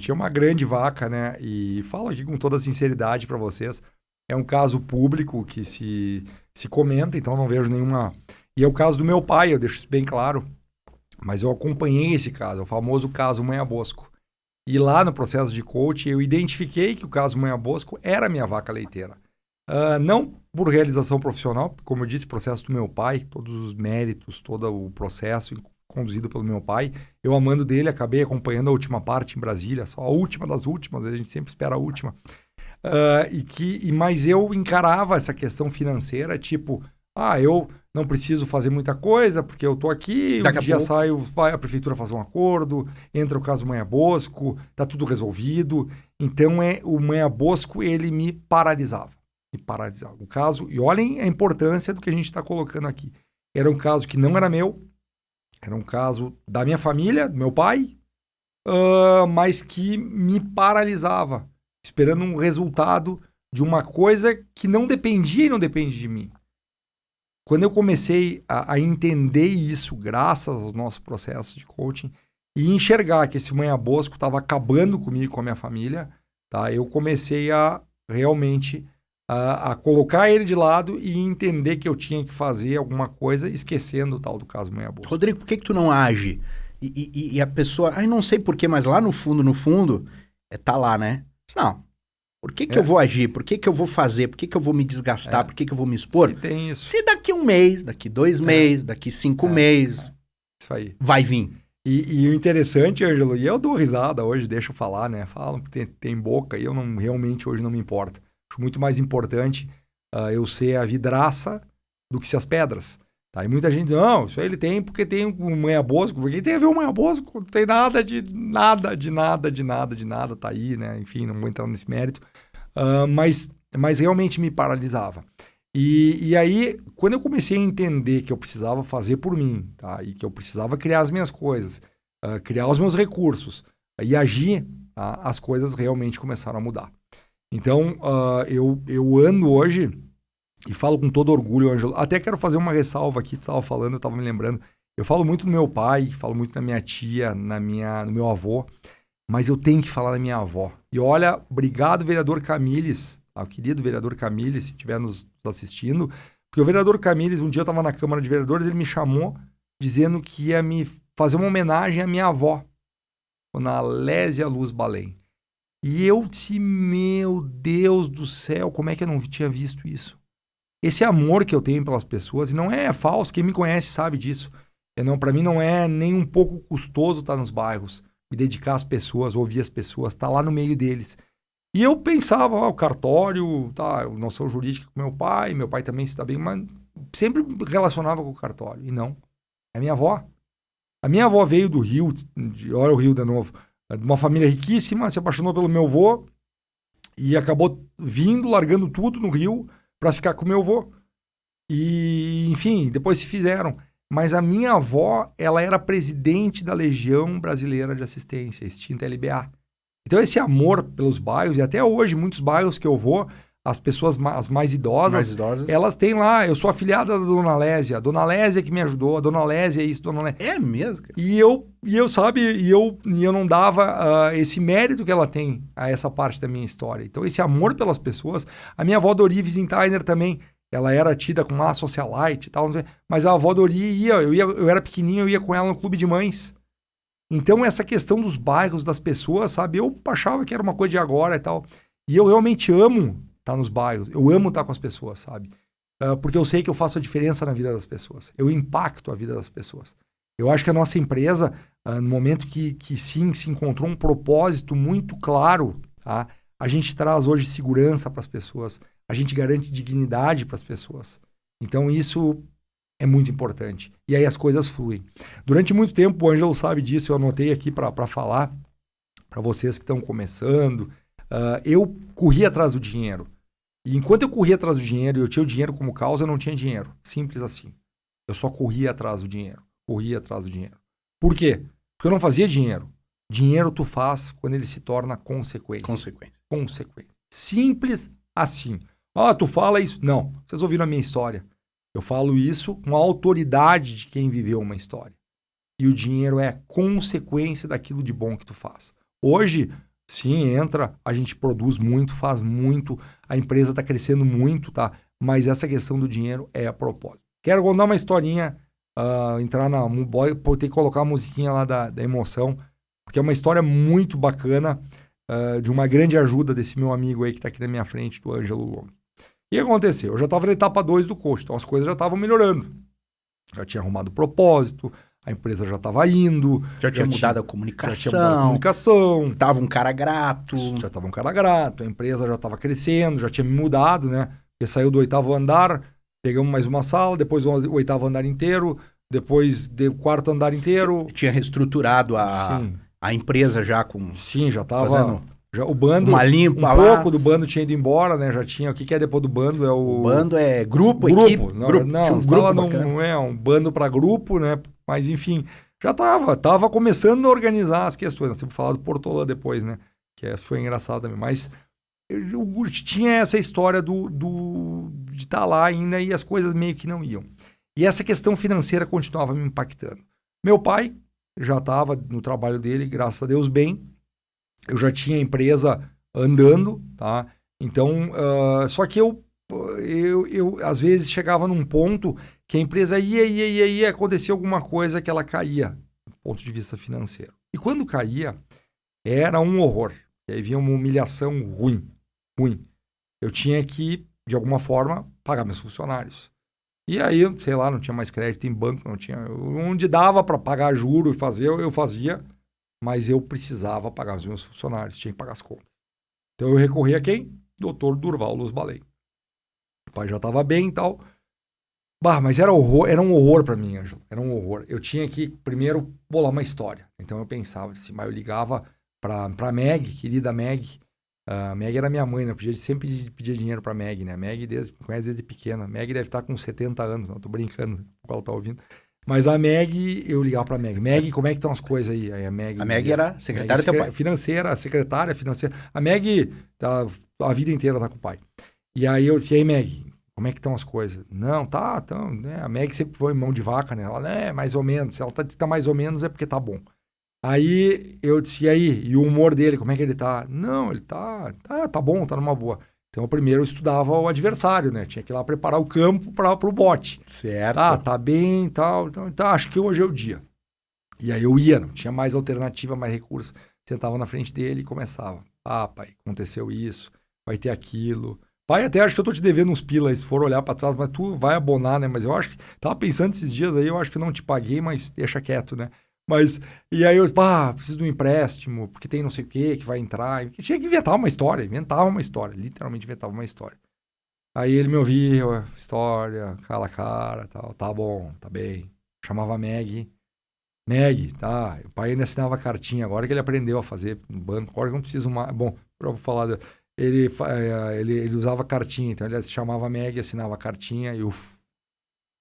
tinha uma grande vaca, né? E falo aqui com toda sinceridade para vocês. É um caso público que se comenta, então não vejo nenhuma... E é o caso do meu pai, eu deixo isso bem claro. Mas eu acompanhei esse caso, é o famoso caso Manha Bosco. E lá no processo de coaching, eu identifiquei que o caso Manha Bosco era a minha vaca leiteira. Não por realização profissional, como eu disse, processo do meu pai, todos os méritos, todo o processo conduzido pelo meu pai. Eu amando dele, acabei acompanhando a última parte em Brasília, só a última das últimas, a gente sempre espera a última. Mas eu encarava essa questão financeira, tipo, eu não preciso fazer muita coisa, porque eu tô aqui, um dia saio, vai a prefeitura fazer um acordo, entra o caso Manha Bosco, tá tudo resolvido. Então, o Manha Bosco, ele me paralisava. O caso, e olhem a importância do que a gente está colocando aqui. Era um caso que não era meu, era um caso da minha família, do meu pai, mas que me paralisava, esperando um resultado de uma coisa que não dependia e não depende de mim. Quando eu comecei a entender isso, graças aos nossos processos de coaching, e enxergar que esse Manha Bosco estava acabando comigo, com a minha família, tá? Eu comecei a realmente a colocar ele de lado e entender que eu tinha que fazer alguma coisa, esquecendo o tal do caso Manha Bosco. Rodrigo, por que tu não age? E a pessoa, não sei porquê, mas lá no fundo, tá lá, né? Não, por que eu vou agir? Por que eu vou fazer? Por que eu vou me desgastar? Por que eu vou me expor? Se tem isso. Se daqui 1 mês, daqui 2 meses, daqui 5 meses, isso aí. vai vir. E o interessante, Ângelo, e eu dou risada hoje, deixa eu falar, né? Falam que tem boca e eu realmente hoje não me importa. Acho muito mais importante eu ser a vidraça do que ser as pedras. Tá? E muita gente diz, não, isso aí ele tem porque tem um Manha Bosco. Porque tem a ver um Manha Bosco? Não tem nada de nada, tá aí, né? Enfim, não vou entrar nesse mérito. Mas realmente me paralisava. E aí, quando eu comecei a entender que eu precisava fazer por mim, tá? E que eu precisava criar as minhas coisas, criar os meus recursos e agir, tá? As coisas realmente começaram a mudar. Então, eu ando hoje, e falo com todo orgulho, Ângelo, até quero fazer uma ressalva aqui, tu estava falando, eu estava me lembrando, eu falo muito do meu pai, falo muito da minha tia, no meu avô, mas eu tenho que falar da minha avó. E olha, obrigado, vereador Camilles, o querido vereador Camilles, se estiver nos assistindo, porque o vereador Camilles, um dia eu estava na Câmara de Vereadores, ele me chamou dizendo que ia me fazer uma homenagem à minha avó, Dona Lésia Luz Balém. E eu disse, meu Deus do céu, como é que eu não tinha visto isso? Esse amor que eu tenho pelas pessoas, e não é falso, quem me conhece sabe disso. Para mim não é nem um pouco custoso estar nos bairros, me dedicar às pessoas, ouvir as pessoas, estar lá no meio deles. E eu pensava, o cartório, noção jurídica com meu pai também se dá bem, mas sempre relacionava com o cartório. E não, é minha avó. A minha avó veio do Rio, olha o Rio de novo, de uma família riquíssima, se apaixonou pelo meu avô e acabou largando tudo no Rio para ficar com o meu avô. E, enfim, depois se fizeram. Mas a minha avó, ela era presidente da Legião Brasileira de Assistência, extinta LBA. Então esse amor pelos bairros, e até hoje muitos bairros que eu vou, as pessoas as mais idosas, elas têm lá, eu sou afiliada da Dona Lésia, a Dona Lésia que me ajudou, a Dona Lésia isso, Dona Lésia. É mesmo? Cara? E eu não dava esse mérito que ela tem a essa parte da minha história. Então esse amor pelas pessoas, a minha avó Dori Wiesenthal também, ela era tida como uma socialite e tal, mas a avó Dori eu era pequenininho, eu ia com ela no clube de mães. Então essa questão dos bairros, das pessoas, sabe, eu achava que era uma coisa de agora e tal. E eu realmente amo estar nos bairros, eu amo estar com as pessoas, sabe? Porque eu sei que eu faço a diferença na vida das pessoas, eu impacto a vida das pessoas. Eu acho que a nossa empresa, no momento que sim, se encontrou um propósito muito claro, tá? A gente traz hoje segurança para as pessoas, a gente garante dignidade para as pessoas. Então isso é muito importante. E aí as coisas fluem. Durante muito tempo, o Ângelo sabe disso, eu anotei aqui para falar, para vocês que estão começando, eu corria atrás do dinheiro. E enquanto eu corria atrás do dinheiro, eu tinha o dinheiro como causa, eu não tinha dinheiro. Simples assim. Eu só corria atrás do dinheiro. Corria atrás do dinheiro. Por quê? Porque eu não fazia dinheiro. Dinheiro tu faz quando ele se torna consequência. Consequência. Simples assim. Tu fala isso. Não. Vocês ouviram a minha história. Eu falo isso com a autoridade de quem viveu uma história. E o dinheiro é consequência daquilo de bom que tu faz. Hoje, Sim, entra, a gente produz muito, faz muito, a empresa está crescendo muito, tá? Mas essa questão do dinheiro é a propósito. Quero contar uma historinha, entrar ter que colocar a musiquinha lá da emoção, porque é uma história muito bacana, de uma grande ajuda desse meu amigo aí que está aqui na minha frente, do Ângelo Long. O que aconteceu? Eu já estava na etapa 2 do coach, então as coisas já estavam melhorando. Já tinha arrumado o propósito, a empresa já estava indo. Já tinha mudado a comunicação. Já tinha mudado a comunicação. Tava um cara grato. Já estava um cara grato, a empresa já estava crescendo, já tinha me mudado, né? Porque saiu do 8º andar, pegamos mais uma sala, depois o 8º andar inteiro, depois do 4º andar inteiro. Tinha reestruturado a empresa já com... Sim, já estava... Fazendo... Já, o bando, uma limpa um lá. pouco do bando tinha ido embora, né? Já tinha. O que é depois do bando? É o bando é grupo, grupo. equipe. Não, não é um bando para grupo, né? Mas enfim, já tava começando a organizar as questões. Nós temos que falar do Portolã depois, né? Que foi engraçado também. Mas tinha essa história de estar lá ainda e as coisas meio que não iam. E essa questão financeira continuava me impactando. Meu pai já estava no trabalho dele, graças a Deus, bem. Eu já tinha a empresa andando, tá? Então, só que eu às vezes chegava num ponto que a empresa ia acontecer alguma coisa que ela caía, do ponto de vista financeiro. E quando caía, era um horror. E aí vinha uma humilhação ruim. Eu tinha que, de alguma forma, pagar meus funcionários. E aí, sei lá, não tinha mais crédito em banco, não tinha... Onde dava para pagar juro e fazer, eu fazia... Mas eu precisava pagar os meus funcionários, tinha que pagar as contas. Então eu recorri a quem? Dr. Durval Luz Balém. O pai já estava bem e tal. Mas era um horror para mim, Ângelo. Era um horror. Eu tinha que primeiro bolar uma história. Então eu pensava assim, mas eu ligava para Meg, querida Meg. A Meg era minha mãe, né? Eu sempre pedia dinheiro para Meg, né? A Meg me conhece desde pequena. A Meg deve estar com 70 anos, não tô brincando, porque ela tá ouvindo. Mas a Meg, eu ligava pra Meg. Meg, como é que estão as coisas aí? Aí a Meg era secretária do teu pai. Financeira, secretária financeira. A Meg, a vida inteira tá com o pai. E aí eu disse, e aí Meg, como é que estão as coisas? Não, então, né? A Meg sempre foi mão de vaca, né? Ela, mais ou menos. Se ela tá dizendo que tá mais ou menos, é porque tá bom. Aí eu disse, e aí? E o humor dele, como é que ele tá? Não, ele tá bom, tá numa boa. Então, primeiro eu estudava o adversário, né? Tinha que ir lá preparar o campo para o bote. Certo. Tá bem e tal. Então, acho que hoje é o dia. E aí eu ia, não tinha mais alternativa, mais recurso. Sentava na frente dele e começava. Pai, aconteceu isso, vai ter aquilo. Pai, até acho que eu tô te devendo uns pila, se for olhar para trás, mas tu vai abonar, né? Mas eu acho que... Tava pensando esses dias aí, eu acho que não te paguei, mas deixa quieto, né? Mas, e aí eu, preciso de um empréstimo, porque tem não sei o que vai entrar. E tinha que inventava uma história, literalmente inventava uma história. Aí ele me ouvia, história, cara, tal, tá bom, tá bem. Chamava a Meg, tá, o pai ainda assinava cartinha, agora que ele aprendeu a fazer no banco, agora que eu não preciso mais, bom, eu vou falar, ele usava cartinha, então ele chamava a Meg, assinava a cartinha e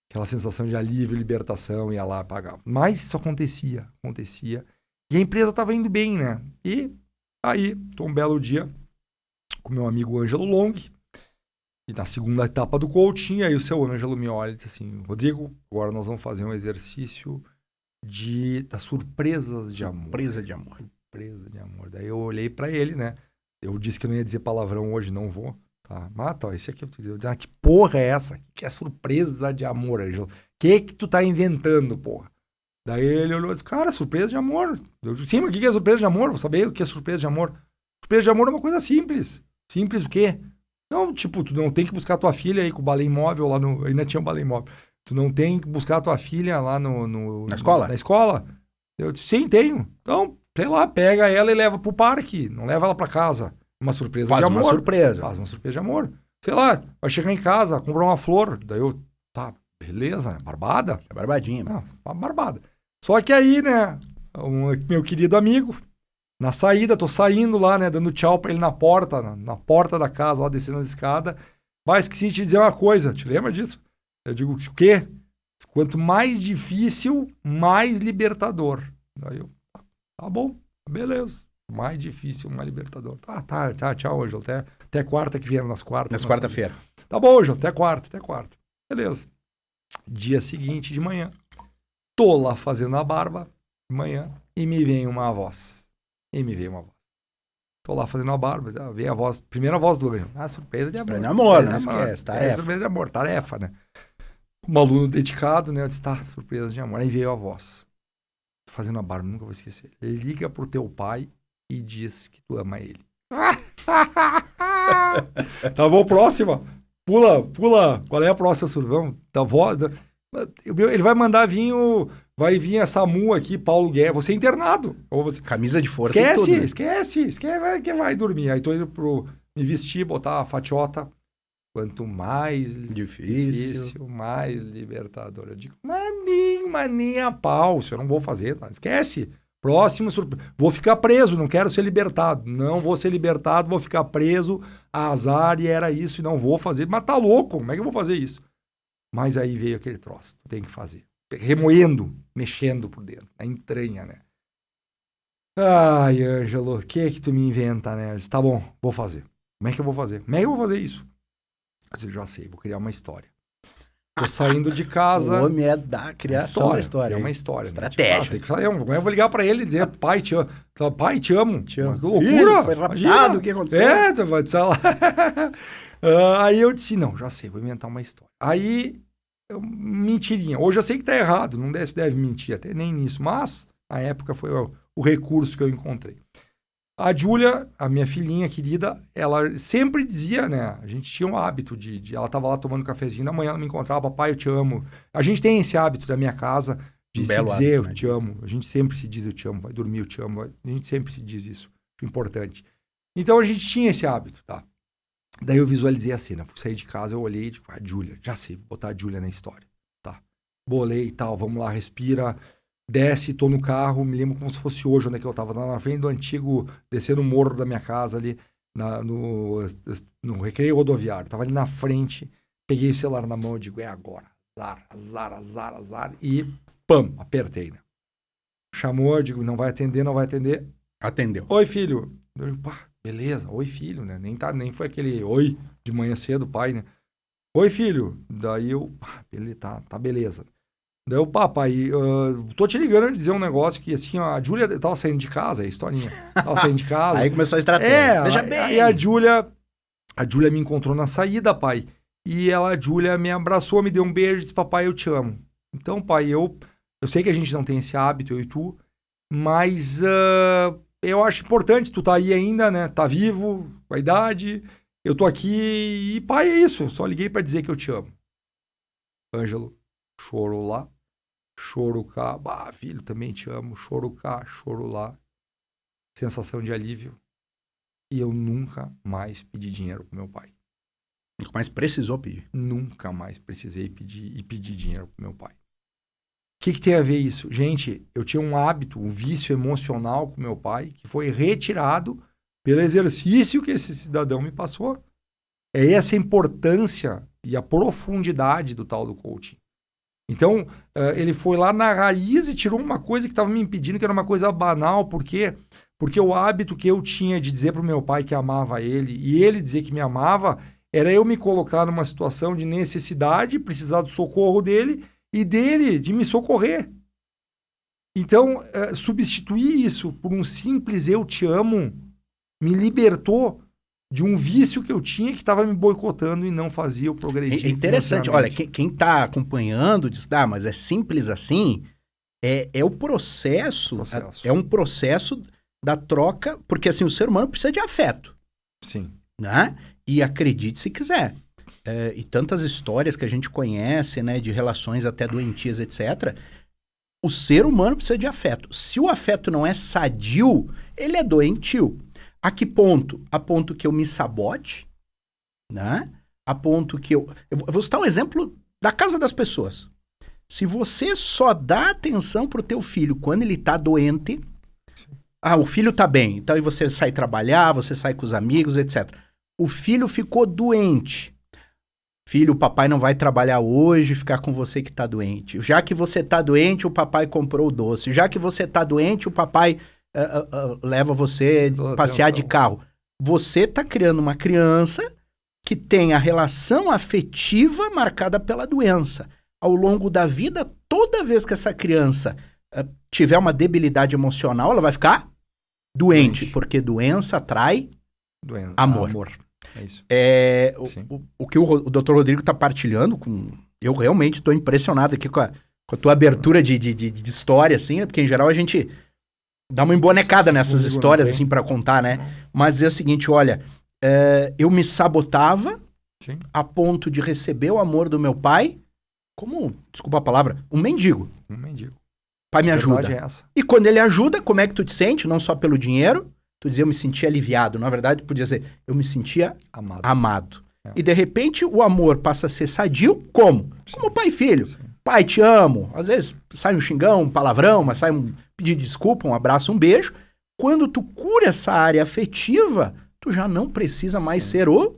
aquela sensação de alívio, libertação, ia lá, pagava. Mas isso acontecia. E a empresa estava indo bem, né? E aí, tô um belo dia com meu amigo Ângelo Long, e na segunda etapa do coaching, aí o seu Ângelo me olha e disse assim, Rodrigo, agora nós vamos fazer um exercício das surpresas de amor. Surpresa de amor. Surpresa de amor. Daí eu olhei para ele, né? Eu disse que eu não ia dizer palavrão hoje, não vou. Tá, mata, esse aqui eu vou dizer, que porra é essa? Que é surpresa de amor, Ângelo? Que tu tá inventando, porra? Daí ele olhou e disse, cara, surpresa de amor. Eu disse, sim, mas o que é surpresa de amor? Vou saber o que é surpresa de amor. Surpresa de amor é uma coisa simples. Simples o quê? Não, tipo, tu não tem que buscar tua filha aí com o balé móvel lá no... Ainda tinha um balé móvel. Tu não tem que buscar tua filha lá na escola? Na escola? Eu disse, sim, tenho. Então, sei lá, pega ela e leva pro parque. Não leva ela pra casa. Uma surpresa de amor. Faz uma surpresa de amor. Sei lá, vai chegar em casa, comprar uma flor. Daí eu, tá, beleza, barbada. É barbadinha. Não, uma barbada. Só que aí, né, meu querido amigo, na saída, tô saindo lá, né, dando tchau pra ele na porta da casa, lá descendo as escadas. Mas esqueci de te dizer uma coisa, te lembra disso? Eu digo, o quê? Quanto mais difícil, mais libertador. Daí eu, tá bom, beleza. Mais difícil, mais libertador. Tá, tchau, Ângelo. Até quarta que vieram nas quartas. Nas quarta-feira. Tá bom, Ângelo, até quarta. Beleza. Dia seguinte de manhã, tô lá fazendo a barba de manhã e me vem uma voz. Tô lá fazendo a barba, vem a voz, primeira voz do homem. Surpresa de amor. Surpresa de amor, não esquece, tarefa. Surpresa de amor, tarefa, né? Um aluno dedicado, né? Eu disse, surpresa de amor. Aí veio a voz. Tô fazendo a barba, nunca vou esquecer. Liga pro teu pai e diz que tu ama ele. Tá bom, próxima. Pula. Qual é a próxima, Survão? Tá, ele vai mandar vai vir a SAMU aqui, Paulo Guerra. Você é internado. Ou você... Camisa de força esquece, e tudo, né? esquece. Vai dormir. Aí tô indo me vestir, botar a fatiota. Quanto mais difícil, mais libertador. Eu digo, mas nem a pau. Isso eu não vou fazer. Tá? Esquece. Próximo, vou ficar preso, não quero ser libertado. Não vou ser libertado, vou ficar preso. Azar, e era isso, e não vou fazer. Mas tá louco, como é que eu vou fazer isso? Mas aí veio aquele troço, tu tem que fazer. Remoendo, mexendo por dentro, na entranha, né? Ai, Ângelo, o que tu me inventa, né? Eu disse, tá bom, vou fazer. Como é que eu vou fazer? Como é que eu vou fazer isso? Eu disse, já sei, vou criar uma história. Tô saindo de casa. O homem é da criação da história. É uma história. Estratégia. Né? Tem que fazer. Eu vou ligar pra ele e dizer, pai, te amo. Pai, te amo. Te amo. Que loucura. Foi raptado, o que aconteceu? Você vai dizer lá. Aí eu disse, não, já sei, vou inventar uma história. Aí, mentirinha. Hoje eu sei que tá errado, não deve mentir até nem nisso. Mas, na época, foi o recurso que eu encontrei. A Júlia, a minha filhinha querida, ela sempre dizia, né? A gente tinha um hábito de ela tava lá tomando cafezinho da manhã, ela me encontrava, papai, eu te amo. A gente tem esse hábito da minha casa de se dizer, hábito, né? Eu te amo. A gente sempre se diz, eu te amo, vai dormir, eu te amo. A gente sempre se diz isso, importante. Então a gente tinha esse hábito, tá? Daí eu visualizei a cena, fui sair de casa, eu olhei e digo, a Júlia, já sei, vou botar a Júlia na história, tá? Bolei e tal, vamos lá, respira. Desce, tô no carro, me lembro como se fosse hoje, onde é que eu tava na frente do antigo, descendo o morro da minha casa ali, no Recreio Rodoviário. Tava ali na frente, peguei o celular na mão e digo, é agora. Azar. E, pam, apertei, né? Chamou, eu digo, não vai atender. Atendeu. Oi, filho. Eu digo, beleza, oi, filho, né? Nem foi aquele oi de manhã cedo, pai, né? Oi, filho. Daí eu, tá beleza. Daí o papai, tô te ligando a dizer um negócio que assim, a Júlia tava saindo de casa, é a historinha. Tava saindo de casa. Aí começou a estratégia. Veja bem. Aí a Júlia me encontrou na saída, pai. E a Júlia me abraçou, me deu um beijo e disse, papai, eu te amo. Então, pai, eu sei que a gente não tem esse hábito, eu e tu, mas eu acho importante, tu tá aí ainda, né? Tá vivo, com a idade, eu tô aqui e, pai, é isso. Eu só liguei pra dizer que eu te amo. Ângelo, chorou lá. Choro cá, filho, também te amo, choro cá, choro lá, sensação de alívio, e eu nunca mais pedi dinheiro pro meu pai. Nunca mais precisou pedir? Nunca mais precisei pedir dinheiro pro meu pai. O que tem a ver isso? Gente, eu tinha um hábito, um vício emocional com meu pai, que foi retirado pelo exercício que esse cidadão me passou. É essa a importância e a profundidade do tal do coaching. Então, ele foi lá na raiz e tirou uma coisa que estava me impedindo, que era uma coisa banal. Por quê? Porque o hábito que eu tinha de dizer para o meu pai que amava ele e ele dizer que me amava, era eu me colocar numa situação de necessidade, precisar do socorro dele e dele de me socorrer. Então, substituir isso por um simples eu te amo me libertou de um vício que eu tinha que estava me boicotando e não fazia o progredir. É interessante. Olha, quem está acompanhando diz, mas é simples assim. É o processo. É um processo da troca, porque assim, o ser humano precisa de afeto. Sim. Né? E acredite se quiser. E tantas histórias que a gente conhece, né, de relações até doentias, etc. O ser humano precisa de afeto. Se o afeto não é sadio, ele é doentio. A que ponto? A ponto que eu me sabote, né? A ponto que eu vou citar um exemplo da casa das pessoas. Se você só dá atenção pro teu filho quando ele tá doente, o filho tá bem, então aí você sai trabalhar, você sai com os amigos, etc. O filho ficou doente. Filho, o papai não vai trabalhar hoje, ficar com você que tá doente. Já que você tá doente, o papai comprou o doce. Já que você tá doente, o papai leva você passear de carro. Você está criando uma criança que tem a relação afetiva marcada pela doença. Ao longo da vida, toda vez que essa criança tiver uma debilidade emocional, ela vai ficar Doente, porque doença atrai amor. É isso. O que o Dr. Rodrigo tá partilhando, eu realmente tô impressionado aqui com a tua abertura de história, assim, né? Porque em geral a gente dá uma embonecada nessas histórias, assim, pra contar, né? Mas é o seguinte, olha, eu me sabotava a ponto de receber o amor do meu pai como, desculpa a palavra, um mendigo. Um mendigo. Pai me ajuda. É essa. E quando ele ajuda, como é que tu te sente? Não só pelo dinheiro, tu dizia eu me sentia aliviado. Na verdade, tu podia dizer, eu me sentia amado. E de repente o amor passa a ser sadio, como? Como pai e filho. Sim. Pai, te amo. Às vezes sai um xingão, um palavrão, mas sai um pedir desculpa, um abraço, um beijo. Quando tu cura essa área afetiva, tu já não precisa mais ser o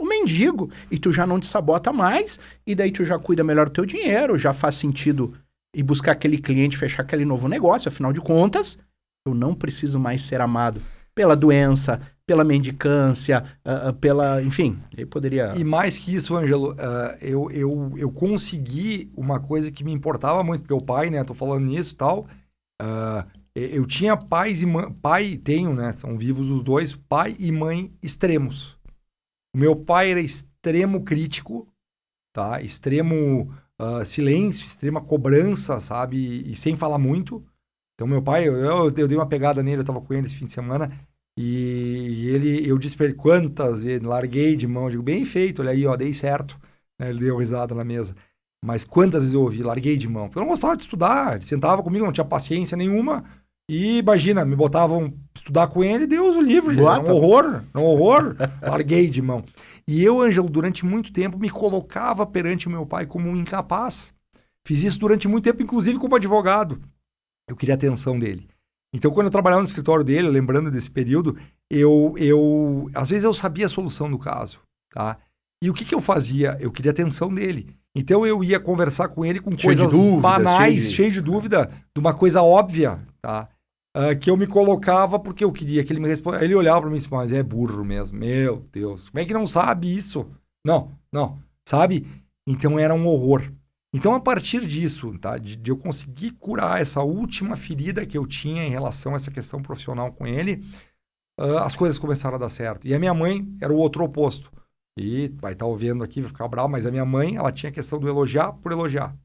mendigo. E tu já não te sabota mais. E daí tu já cuida melhor do teu dinheiro, já faz sentido ir buscar aquele cliente, fechar aquele novo negócio. Afinal de contas, eu não preciso mais ser amado pela doença, pela mendicância, enfim, eu poderia... E mais que isso, Ângelo, eu consegui uma coisa que me importava muito, porque o pai, né, tô falando nisso e tal, eu tinha pais e mãe, tenho, né, são vivos os dois, pai e mãe extremos. O meu pai era extremo crítico, tá, extremo silêncio, extrema cobrança, sabe, e sem falar muito. Então, meu pai, eu dei uma pegada nele, eu tava com ele esse fim de semana, e eu disse pra ele quantas vezes, larguei de mão, eu digo, bem feito, olha aí, ó, dei certo. Ele deu risada na mesa. Mas quantas vezes eu ouvi, larguei de mão. Porque eu não gostava de estudar, ele sentava comigo, não tinha paciência nenhuma, e imagina, me botavam estudar com ele, Deus o livre, era um horror, larguei de mão. E eu, Ângelo, durante muito tempo, me colocava perante o meu pai como um incapaz. Fiz isso durante muito tempo, inclusive como advogado. Eu queria a atenção dele. Então, quando eu trabalhava no escritório dele, lembrando desse período, às vezes eu sabia a solução do caso, tá? E o que eu fazia? Eu queria a atenção dele. Então, eu ia conversar com ele com coisas banais, cheio de dúvida, de uma coisa óbvia, tá? Que eu me colocava porque eu queria que ele me respondesse. Ele olhava para mim e disse, mas é burro mesmo. Meu Deus, como é que não sabe isso? Não, sabe? Então, era um horror. Então, a partir disso, tá, de eu conseguir curar essa última ferida que eu tinha em relação a essa questão profissional com ele, as coisas começaram a dar certo. E a minha mãe era o outro oposto. E vai estar ouvindo aqui, vai ficar bravo, mas a minha mãe, ela tinha a questão do elogiar por elogiar.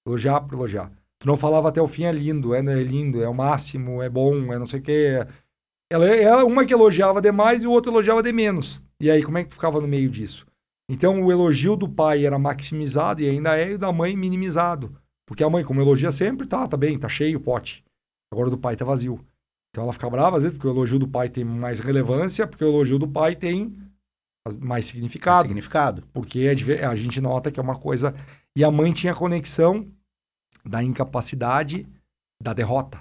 Elogiar por elogiar. Tu não falava até o fim, é lindo, é o máximo, é bom, é não sei o quê. Ela é uma que elogiava demais e o outro elogiava de menos. E aí, como é que tu ficava no meio disso? Então, o elogio do pai era maximizado e ainda é, e o da mãe minimizado. Porque a mãe, como elogia sempre, tá bem, tá cheio o pote. Agora o do pai tá vazio. Então, ela fica brava, às vezes, porque o elogio do pai tem mais relevância, porque o elogio do pai tem mais significado. Porque a gente nota que é uma coisa... E a mãe tinha conexão da incapacidade, da derrota.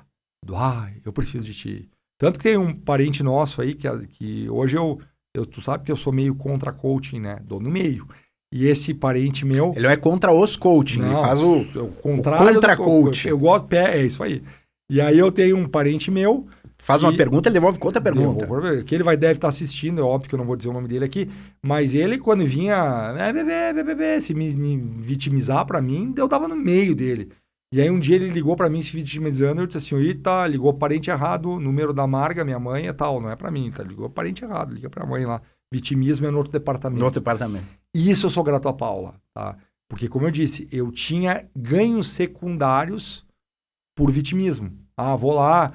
Eu preciso de ti. Tanto que tem um parente nosso aí, que hoje tu sabe que eu sou meio contra coaching, né? Dou no meio. E esse parente meu... Ele não é contra os coaching, ele faz o contrário. Contra coaching. Eu gosto... É isso aí. E aí eu tenho um parente meu... Faz uma pergunta, ele devolve com outra pergunta. Que ele deve estar assistindo, é óbvio que eu não vou dizer o nome dele aqui, mas ele, quando vinha... bebê, se me vitimizar pra mim, eu dava no meio dele. E aí um dia ele ligou pra mim se vitimizando, eu disse assim, ligou parente errado, número da Marga, minha mãe é tal, não é pra mim, tá? Ligou parente errado, liga pra mãe lá. Vitimismo é no outro departamento. No outro departamento. E isso eu sou grato a Paula, tá? Porque, como eu disse, eu tinha ganhos secundários por vitimismo. Vou lá,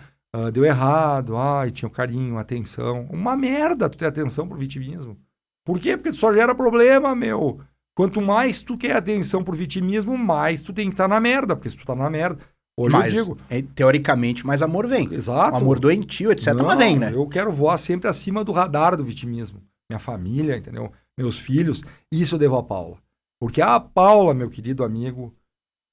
deu errado, e tinha carinho, atenção. Uma merda tu ter atenção por vitimismo. Por quê? Porque tu só gera problema, meu. Quanto mais tu quer atenção por vitimismo, mais tu tem que estar na merda. Porque se tu tá na merda... Hoje eu digo... teoricamente, mais amor vem. Exato. O amor doentio, etc. Mas vem, né? Eu quero voar sempre acima do radar do vitimismo. Minha família, entendeu? Meus filhos. Isso eu devo a Paula. Porque a Paula, meu querido amigo,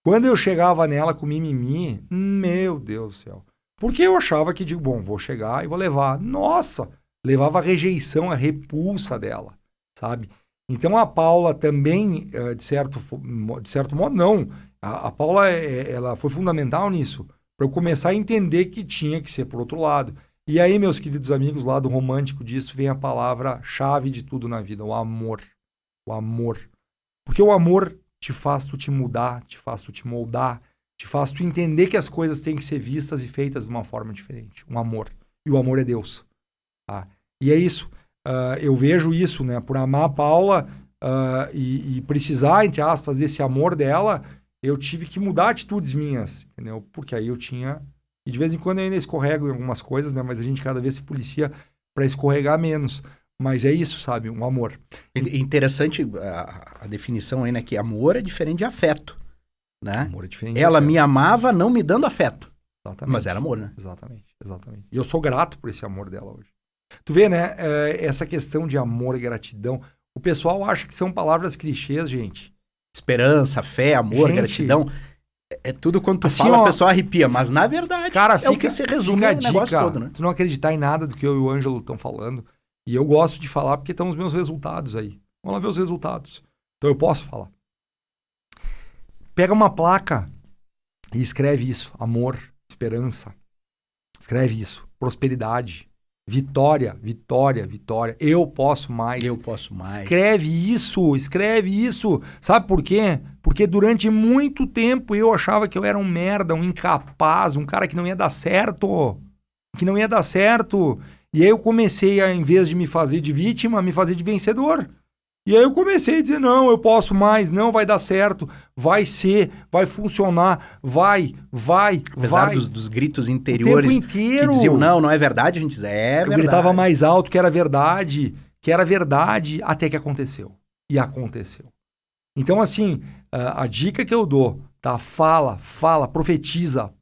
quando eu chegava nela com mimimi, meu Deus do céu. Porque eu achava que, vou chegar e vou levar. Nossa! Levava a rejeição, a repulsa dela, sabe? Então, a Paula também, de certo modo, não. A Paula, ela foi fundamental nisso, para eu começar a entender que tinha que ser por outro lado. E aí, meus queridos amigos, lá do romântico disso, vem a palavra-chave de tudo na vida, o amor. O amor. Porque o amor te faz tu te mudar, te faz tu te moldar, te faz tu entender que as coisas têm que ser vistas e feitas de uma forma diferente. Um amor. e o amor é Deus. Tá? E é isso. Eu vejo isso, né? Por amar a Paula e precisar, entre aspas, desse amor dela, eu tive que mudar atitudes minhas, entendeu? Porque aí eu tinha... E de vez em quando eu ainda escorrego em algumas coisas, né? Mas a gente cada vez se policia para escorregar menos. Mas é isso, sabe? Um amor. Interessante a definição aí, né? Que amor é diferente de afeto, né? Amor é diferente. Ela me amava não me dando afeto. Exatamente. Mas era amor, né? Exatamente. E eu sou grato por esse amor dela hoje. Tu vê, né? Essa questão de amor e gratidão. O pessoal acha que são palavras clichês, gente. Esperança, fé, amor, Gente, gratidão. É tudo quando tu assim, fala, ó, a pessoa arrepia. Mas na verdade, cara, é o que se resume fica o negócio todo, né? Tu não acreditar em nada do que eu e o Ângelo estão falando. E eu gosto de falar porque estão os meus resultados aí. Vamos lá ver os resultados. Então eu posso falar. Pega uma placa e escreve isso. Amor, esperança. Escreve isso. Prosperidade. Vitória, vitória, vitória. Eu posso mais. Eu posso mais. Escreve isso. Sabe por quê? Porque durante muito tempo eu achava que eu era um merda, um incapaz, um cara que não ia dar certo. E aí eu comecei a, em vez de me fazer de vítima, me fazer de vencedor. E aí eu comecei a dizer, não, eu posso mais, não vai dar certo, vai ser, vai funcionar, vai. Apesar dos gritos interiores o tempo inteiro. Que diziam, não é verdade, a gente diz, é verdade. Eu gritava mais alto que era verdade, até que aconteceu. E aconteceu. Então, assim, a dica que eu dou, tá? Fala, profetiza.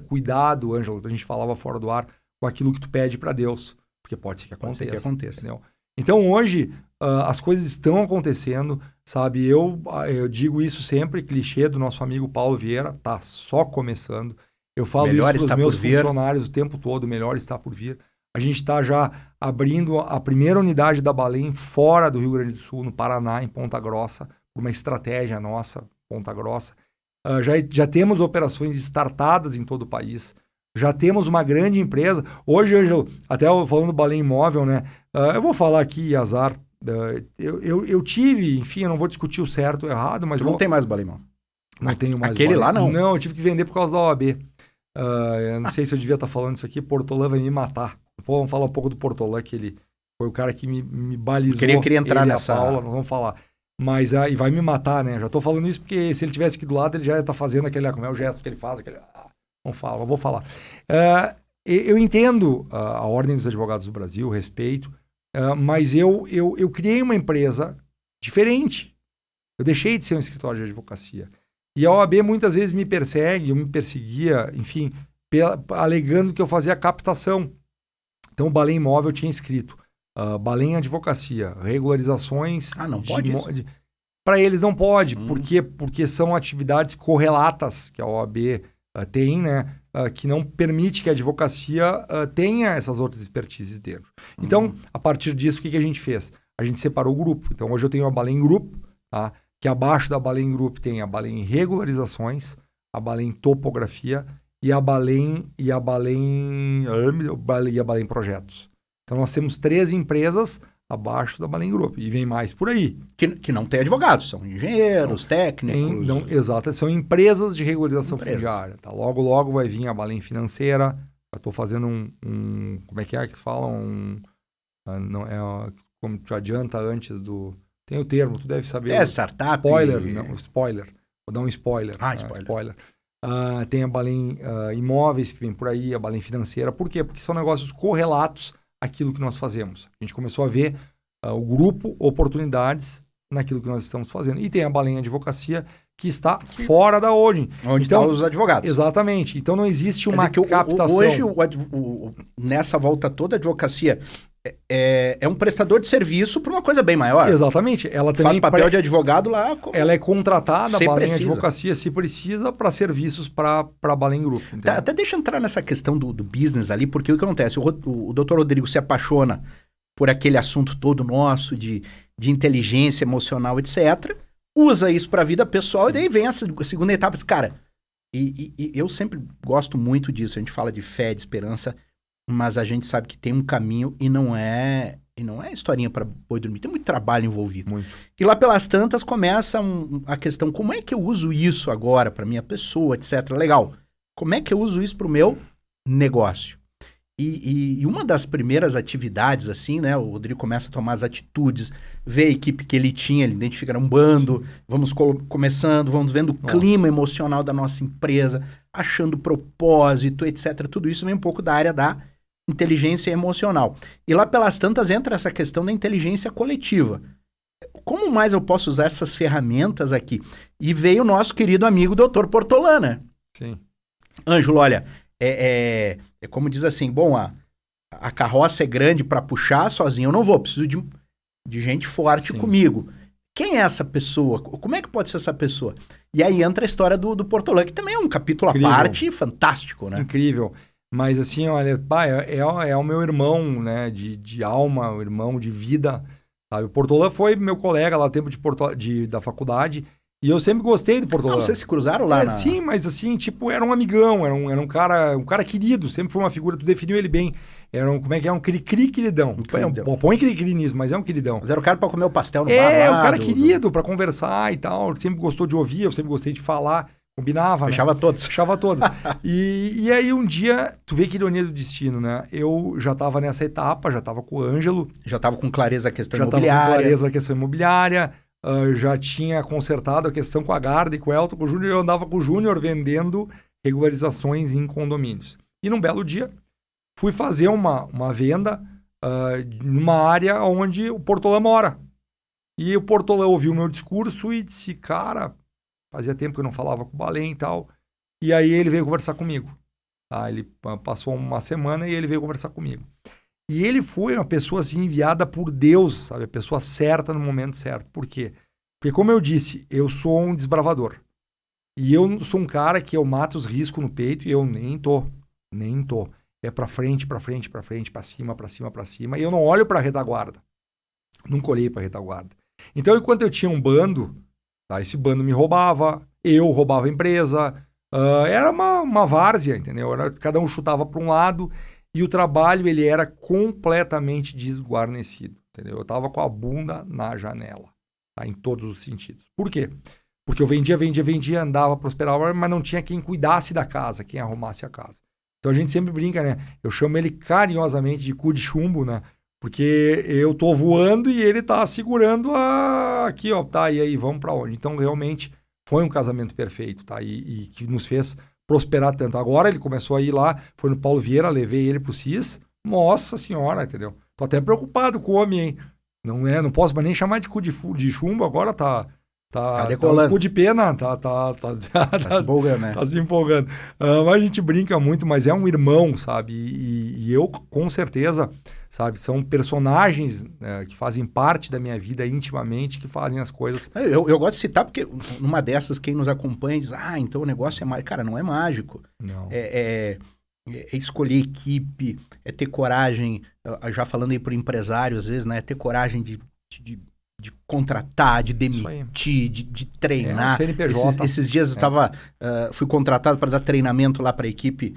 Cuidado, Ângelo, a gente falava fora do ar, com aquilo que tu pede para Deus. Porque pode ser que aconteça. Entendeu? Então, hoje, as coisas estão acontecendo, sabe? Eu digo isso sempre, clichê do nosso amigo Paulo Vieira, tá só começando. Eu falo melhor isso para os meus funcionários o tempo todo, melhor está por vir. A gente está já abrindo a primeira unidade da Balém fora do Rio Grande do Sul, no Paraná, em Ponta Grossa, por uma estratégia nossa, Ponta Grossa. Já temos operações startadas em todo o país. Já temos uma grande empresa. Hoje, Ângelo, até falando do Balém Imóvel, né? Eu vou falar aqui, azar. Eu tive, enfim, eu não vou discutir o certo ou errado, mas... Tu não tem mais Balém Imóvel? Não tenho mais Aquele lá, não? Não, eu tive que vender por causa da OAB. Eu não sei se eu devia estar falando isso aqui. Portolã vai me matar. Depois vamos falar um pouco do Portolã, que ele foi o cara que me balizou. Eu queria entrar nessa... Paula, nós vamos falar. Mas e vai me matar, né? Já estou falando isso porque se ele tivesse aqui do lado, ele já ia estar fazendo aquele... Como é o gesto que ele faz, aquele... Não fala, mas vou falar. Eu entendo a Ordem dos Advogados do Brasil, respeito, mas eu criei uma empresa diferente. Eu deixei de ser um escritório de advocacia. E a OAB muitas vezes me persegue, eu me perseguia, enfim, alegando que eu fazia captação. Então, o Balém Imóvel tinha escrito Balém Advocacia, regularizações... não pode Para eles não pode. Por quê? Porque são atividades correlatas que a OAB... tem, né, que não permite que a advocacia tenha essas outras expertises dentro. Então, a partir disso, o que a gente fez? A gente separou o grupo. Então, hoje eu tenho a Balém Group, tá? Que abaixo da Balém Group tem a Balém Regularizações, a Balém Topografia e a Balém Projetos. Então, nós temos 3 empresas abaixo da Balém Group. E vem mais por aí. Que não tem advogados, são engenheiros, técnicos. Exato, são empresas de regularização fundiária. Tá? Logo vai vir a Balém Financeira. Eu estou fazendo como é que se fala? Como tu adianta antes do... Tem o termo, tu deve saber. Startup. Spoiler. Vou dar um spoiler. Spoiler. Tem a Balém Imóveis que vem por aí, a Balém Financeira. Por quê? Porque são negócios correlatos àquilo que nós fazemos. A gente começou a ver o grupo oportunidades naquilo que nós estamos fazendo. E tem a Balém Advocacia que está fora da holding. Onde estão os advogados. Exatamente. Então não existe uma captação. Hoje, nessa volta toda, a advocacia é um prestador de serviço para uma coisa bem maior. Exatamente. Ela também faz papel de advogado lá. Ela é contratada, a Balém Advocacia, se precisa, para serviços para a Balém Group. Até deixa eu entrar nessa questão do business ali, porque o que acontece? O doutor Rodrigo se apaixona por aquele assunto todo nosso de inteligência emocional, etc., usa isso para a vida pessoal. Sim. E daí vem essa segunda etapa. Cara, e eu sempre gosto muito disso. A gente fala de fé, de esperança, mas a gente sabe que tem um caminho e não é historinha para boi dormir. Tem muito trabalho envolvido. Muito. E lá pelas tantas começa a questão, como é que eu uso isso agora para minha pessoa, etc. Legal. Como é que eu uso isso para o meu negócio? E uma das primeiras atividades, assim, né? O Rodrigo começa a tomar as atitudes, vê a equipe que ele tinha, ele identifica, era um bando, vamos começando, vamos vendo o clima emocional da nossa empresa, achando propósito, etc. Tudo isso vem um pouco da área da inteligência emocional. E lá pelas tantas entra essa questão da inteligência coletiva. Como mais eu posso usar essas ferramentas aqui? E veio o nosso querido amigo Dr. Portolã, né? Sim. Ângelo, olha, é como diz assim, bom, a carroça é grande para puxar, sozinho eu não vou, preciso de gente forte comigo. Quem é essa pessoa? Como é que pode ser essa pessoa? E aí entra a história do Portolã, que também é um capítulo à parte fantástico, né? Incrível. Mas assim, olha, pai, é o meu irmão, né, de alma, o irmão de vida, sabe? O Portolã foi meu colega lá no tempo da faculdade. E eu sempre gostei do Portolã. Ah, vocês se cruzaram lá? Sim, mas assim, tipo, era um amigão, era um cara querido, sempre foi uma figura, tu definiu ele bem. Era um, como é que é? Um cri-cri queridão. Põe cri-cri nisso, mas é um queridão. Mas era o cara pra comer o pastel no bar. Um cara querido, pra conversar e tal. Sempre gostou de ouvir, eu sempre gostei de falar, combinava, Fechava né? todos. Fechava todos. E aí um dia, tu vê que ironia do destino, né? Eu já tava nessa etapa, já tava com o Ângelo. Já tava com clareza a questão imobiliária. Já tava com clareza a questão imobiliária. Já tinha consertado a questão com a Garda e com o Elton, com o Júnior. Eu andava com o Júnior vendendo regularizações em condomínios. E num belo dia, fui fazer uma venda numa área onde o Portolã mora. E o Portolã ouviu o meu discurso e disse, cara, fazia tempo que eu não falava com o Balém e tal. E aí ele veio conversar comigo. Tá? Ele passou uma semana e ele veio conversar comigo. E ele foi uma pessoa assim, enviada por Deus, sabe? A pessoa certa no momento certo. Por quê? Porque, como eu disse, eu sou um desbravador. E eu sou um cara que eu mato os riscos no peito e eu nem tô. É pra frente, pra cima. E eu não olho pra retaguarda. Nunca olhei pra retaguarda. Então, enquanto eu tinha um bando, tá? Esse bando me roubava, eu roubava a empresa. Era uma várzea, entendeu? Cada um chutava pra um lado. E o trabalho, ele era completamente desguarnecido, entendeu? Eu tava com a bunda na janela, tá? Em todos os sentidos. Por quê? Porque eu vendia, andava, prosperava, mas não tinha quem cuidasse da casa, quem arrumasse a casa. Então a gente sempre brinca, né? Eu chamo ele carinhosamente de cu de chumbo, né? Porque eu tô voando e ele tá segurando aqui, ó, tá? E aí, vamos pra onde? Então, realmente, foi um casamento perfeito, tá? E que nos fez prosperar tanto. Agora ele começou a ir lá, foi no Paulo Vieira, levei ele pro CIS. Nossa senhora, entendeu? Tô até preocupado com o homem, hein? Não posso mais nem chamar de cu de chumbo, agora tá decolando. Tá cu de pena, tá se empolgando, né? Tá se empolgando. Mas a gente brinca muito, mas é um irmão, sabe? E eu, com certeza, sabe? São personagens que fazem parte da minha vida intimamente, que fazem as coisas. Eu gosto de citar porque numa dessas, quem nos acompanha diz, então o negócio é mágico. Cara, não é mágico. Não. É escolher equipe, é ter coragem, já falando aí pro empresário às vezes, né? É ter coragem de contratar, de demitir, de treinar. CNPJ. Esses dias eu fui contratado para dar treinamento lá para a equipe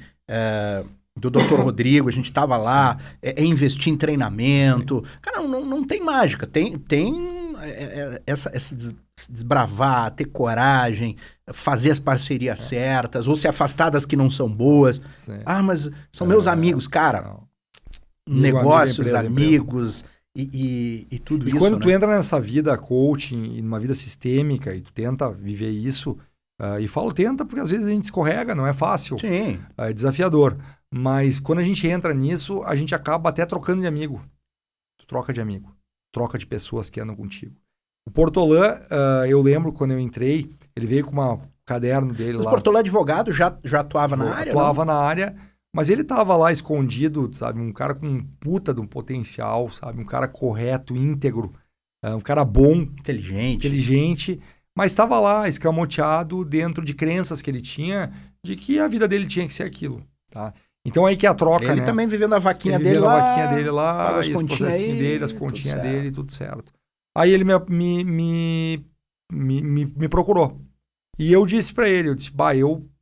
do Dr. Rodrigo, a gente estava lá, investir em treinamento. Sim. Cara, não tem mágica, tem essa desbravar, ter coragem, fazer as parcerias certas, ou se afastar das que não são boas. Sim. Mas são meus amigos, cara. Negócios, amigos... E tudo isso, quando tu entra nessa vida coaching e numa vida sistêmica e tu tenta viver isso, e falo tenta porque às vezes a gente escorrega, não é fácil. Sim. É desafiador. Mas quando a gente entra nisso, a gente acaba até trocando de amigo. Tu troca de amigo. Troca de pessoas que andam contigo. O Portolã, eu lembro quando eu entrei, ele veio com um caderno dele lá. O Portolã advogado já atuava na área? Atuava na área. Mas ele tava lá escondido, sabe? Um cara com um puta de um potencial, sabe? Um cara correto, íntegro, um cara bom. Inteligente, mas estava lá escamoteado dentro de crenças que ele tinha de que a vida dele tinha que ser aquilo, tá? Então aí que é a troca, ele né? também vivendo a vaquinha ele dele lá. A vaquinha dele lá, as continhas dele, as continhas dele, tudo certo. Aí ele me procurou. E eu disse para ele,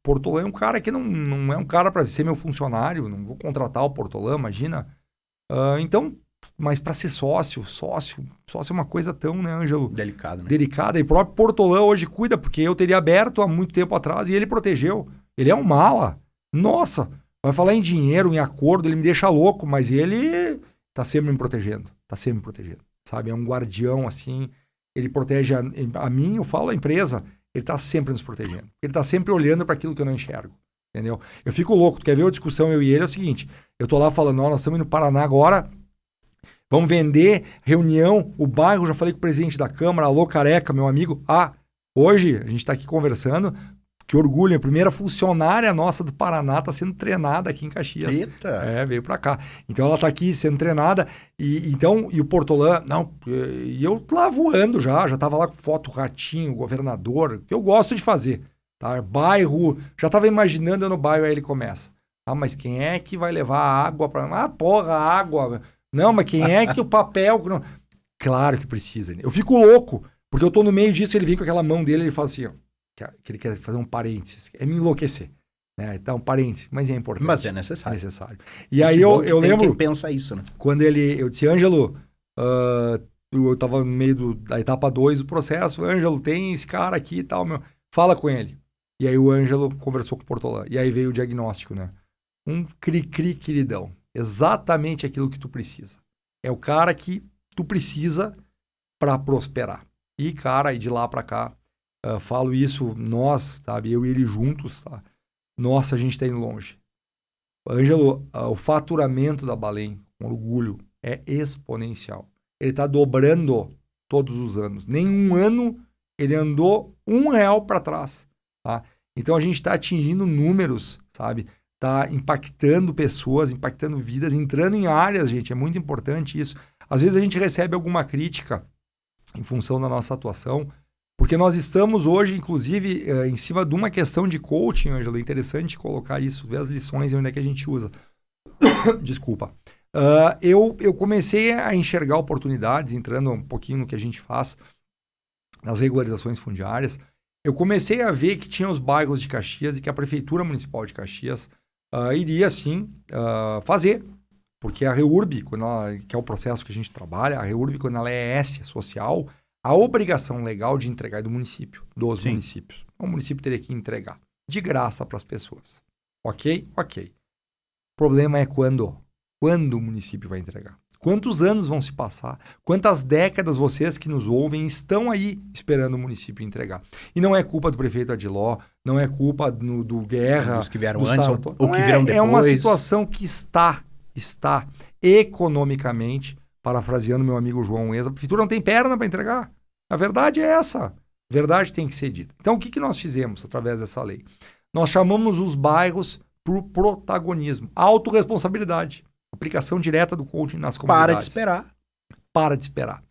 Portolã é um cara que não é um cara para ser meu funcionário, não vou contratar o Portolã, imagina. Então, mas para ser sócio é uma coisa tão, né, Ângelo? Delicado, né? Delicada. E o próprio Portolã hoje cuida, porque eu teria aberto há muito tempo atrás e ele protegeu. Ele é um mala. Nossa, Vai falar em dinheiro, em acordo, ele me deixa louco, mas ele tá sempre me protegendo. Tá sempre me protegendo, sabe? É um guardião, assim. Ele protege a mim, eu falo a empresa, ele tá sempre nos protegendo. Ele tá sempre olhando para aquilo que eu não enxergo, entendeu? Eu fico louco. Tu quer ver a discussão, eu e ele, é o seguinte. Eu tô lá falando, nós estamos indo no Paraná agora, vamos vender, reunião, o bairro, já falei com o presidente da Câmara, alô Careca, meu amigo. Hoje a gente tá aqui conversando, que orgulho, a primeira funcionária nossa do Paraná está sendo treinada aqui em Caxias. Eita! Veio para cá. Então ela está aqui sendo treinada e o Portolã, e eu lá voando já estava lá com foto ratinho, governador, que eu gosto de fazer, tá? Bairro, já estava imaginando eu no bairro, aí ele começa. Mas quem é que vai levar a água para... água. Não, mas quem é que o papel... Não... Claro que precisa. Eu fico louco, porque eu tô no meio disso, ele vem com aquela mão dele, ele fala assim, ó, que ele quer fazer um parênteses, é me enlouquecer, né? Então, parênteses, mas é importante. Mas é necessário. É necessário. E aí eu lembro... Quem pensa isso, né? Quando eu disse, Ângelo, eu tava no meio da etapa 2 do processo, Ângelo, tem esse cara aqui e tal, fala com ele. E aí o Ângelo conversou com o Portolã, e aí veio o diagnóstico, né? Um cri-cri queridão. Exatamente aquilo que tu precisa. É o cara que tu precisa para prosperar. E, cara, e de lá para cá, falo isso, nós, sabe, eu e ele juntos, tá? Nossa, a gente está indo longe. Ângelo, o faturamento da Balém, com orgulho, é exponencial. Ele está dobrando todos os anos. Nenhum ano ele andou R$1 para trás, tá? Então a gente está atingindo números, sabe? Está impactando pessoas, impactando vidas, entrando em áreas, gente, é muito importante isso. Às vezes a gente recebe alguma crítica em função da nossa atuação, porque nós estamos hoje, inclusive, em cima de uma questão de coaching, Ângelo. É interessante colocar isso, ver as lições e onde é que a gente usa. Desculpa. Eu comecei a enxergar oportunidades, entrando um pouquinho no que a gente faz nas regularizações fundiárias. Eu comecei a ver que tinha os bairros de Caxias e que a Prefeitura Municipal de Caxias iria, sim, fazer. Porque a REURB, que é o processo que a gente trabalha, a REURB, quando ela é social, a obrigação legal de entregar é do município, dos Sim. municípios. O município teria que entregar de graça para as pessoas. Ok? Ok. O problema é quando o município vai entregar. Quantos anos vão se passar? Quantas décadas vocês que nos ouvem estão aí esperando o município entregar? E não é culpa do prefeito Adiló, não é culpa do Guerra, Os que vieram do antes Sarto, ou que virão depois. É uma situação que está economicamente, parafraseando meu amigo João Eza, a prefeitura não tem perna para entregar. A verdade é essa. A verdade tem que ser dita. Então, o que nós fizemos através dessa lei? Nós chamamos os bairros para o protagonismo. Autorresponsabilidade. Aplicação direta do coaching nas comunidades. Para de esperar.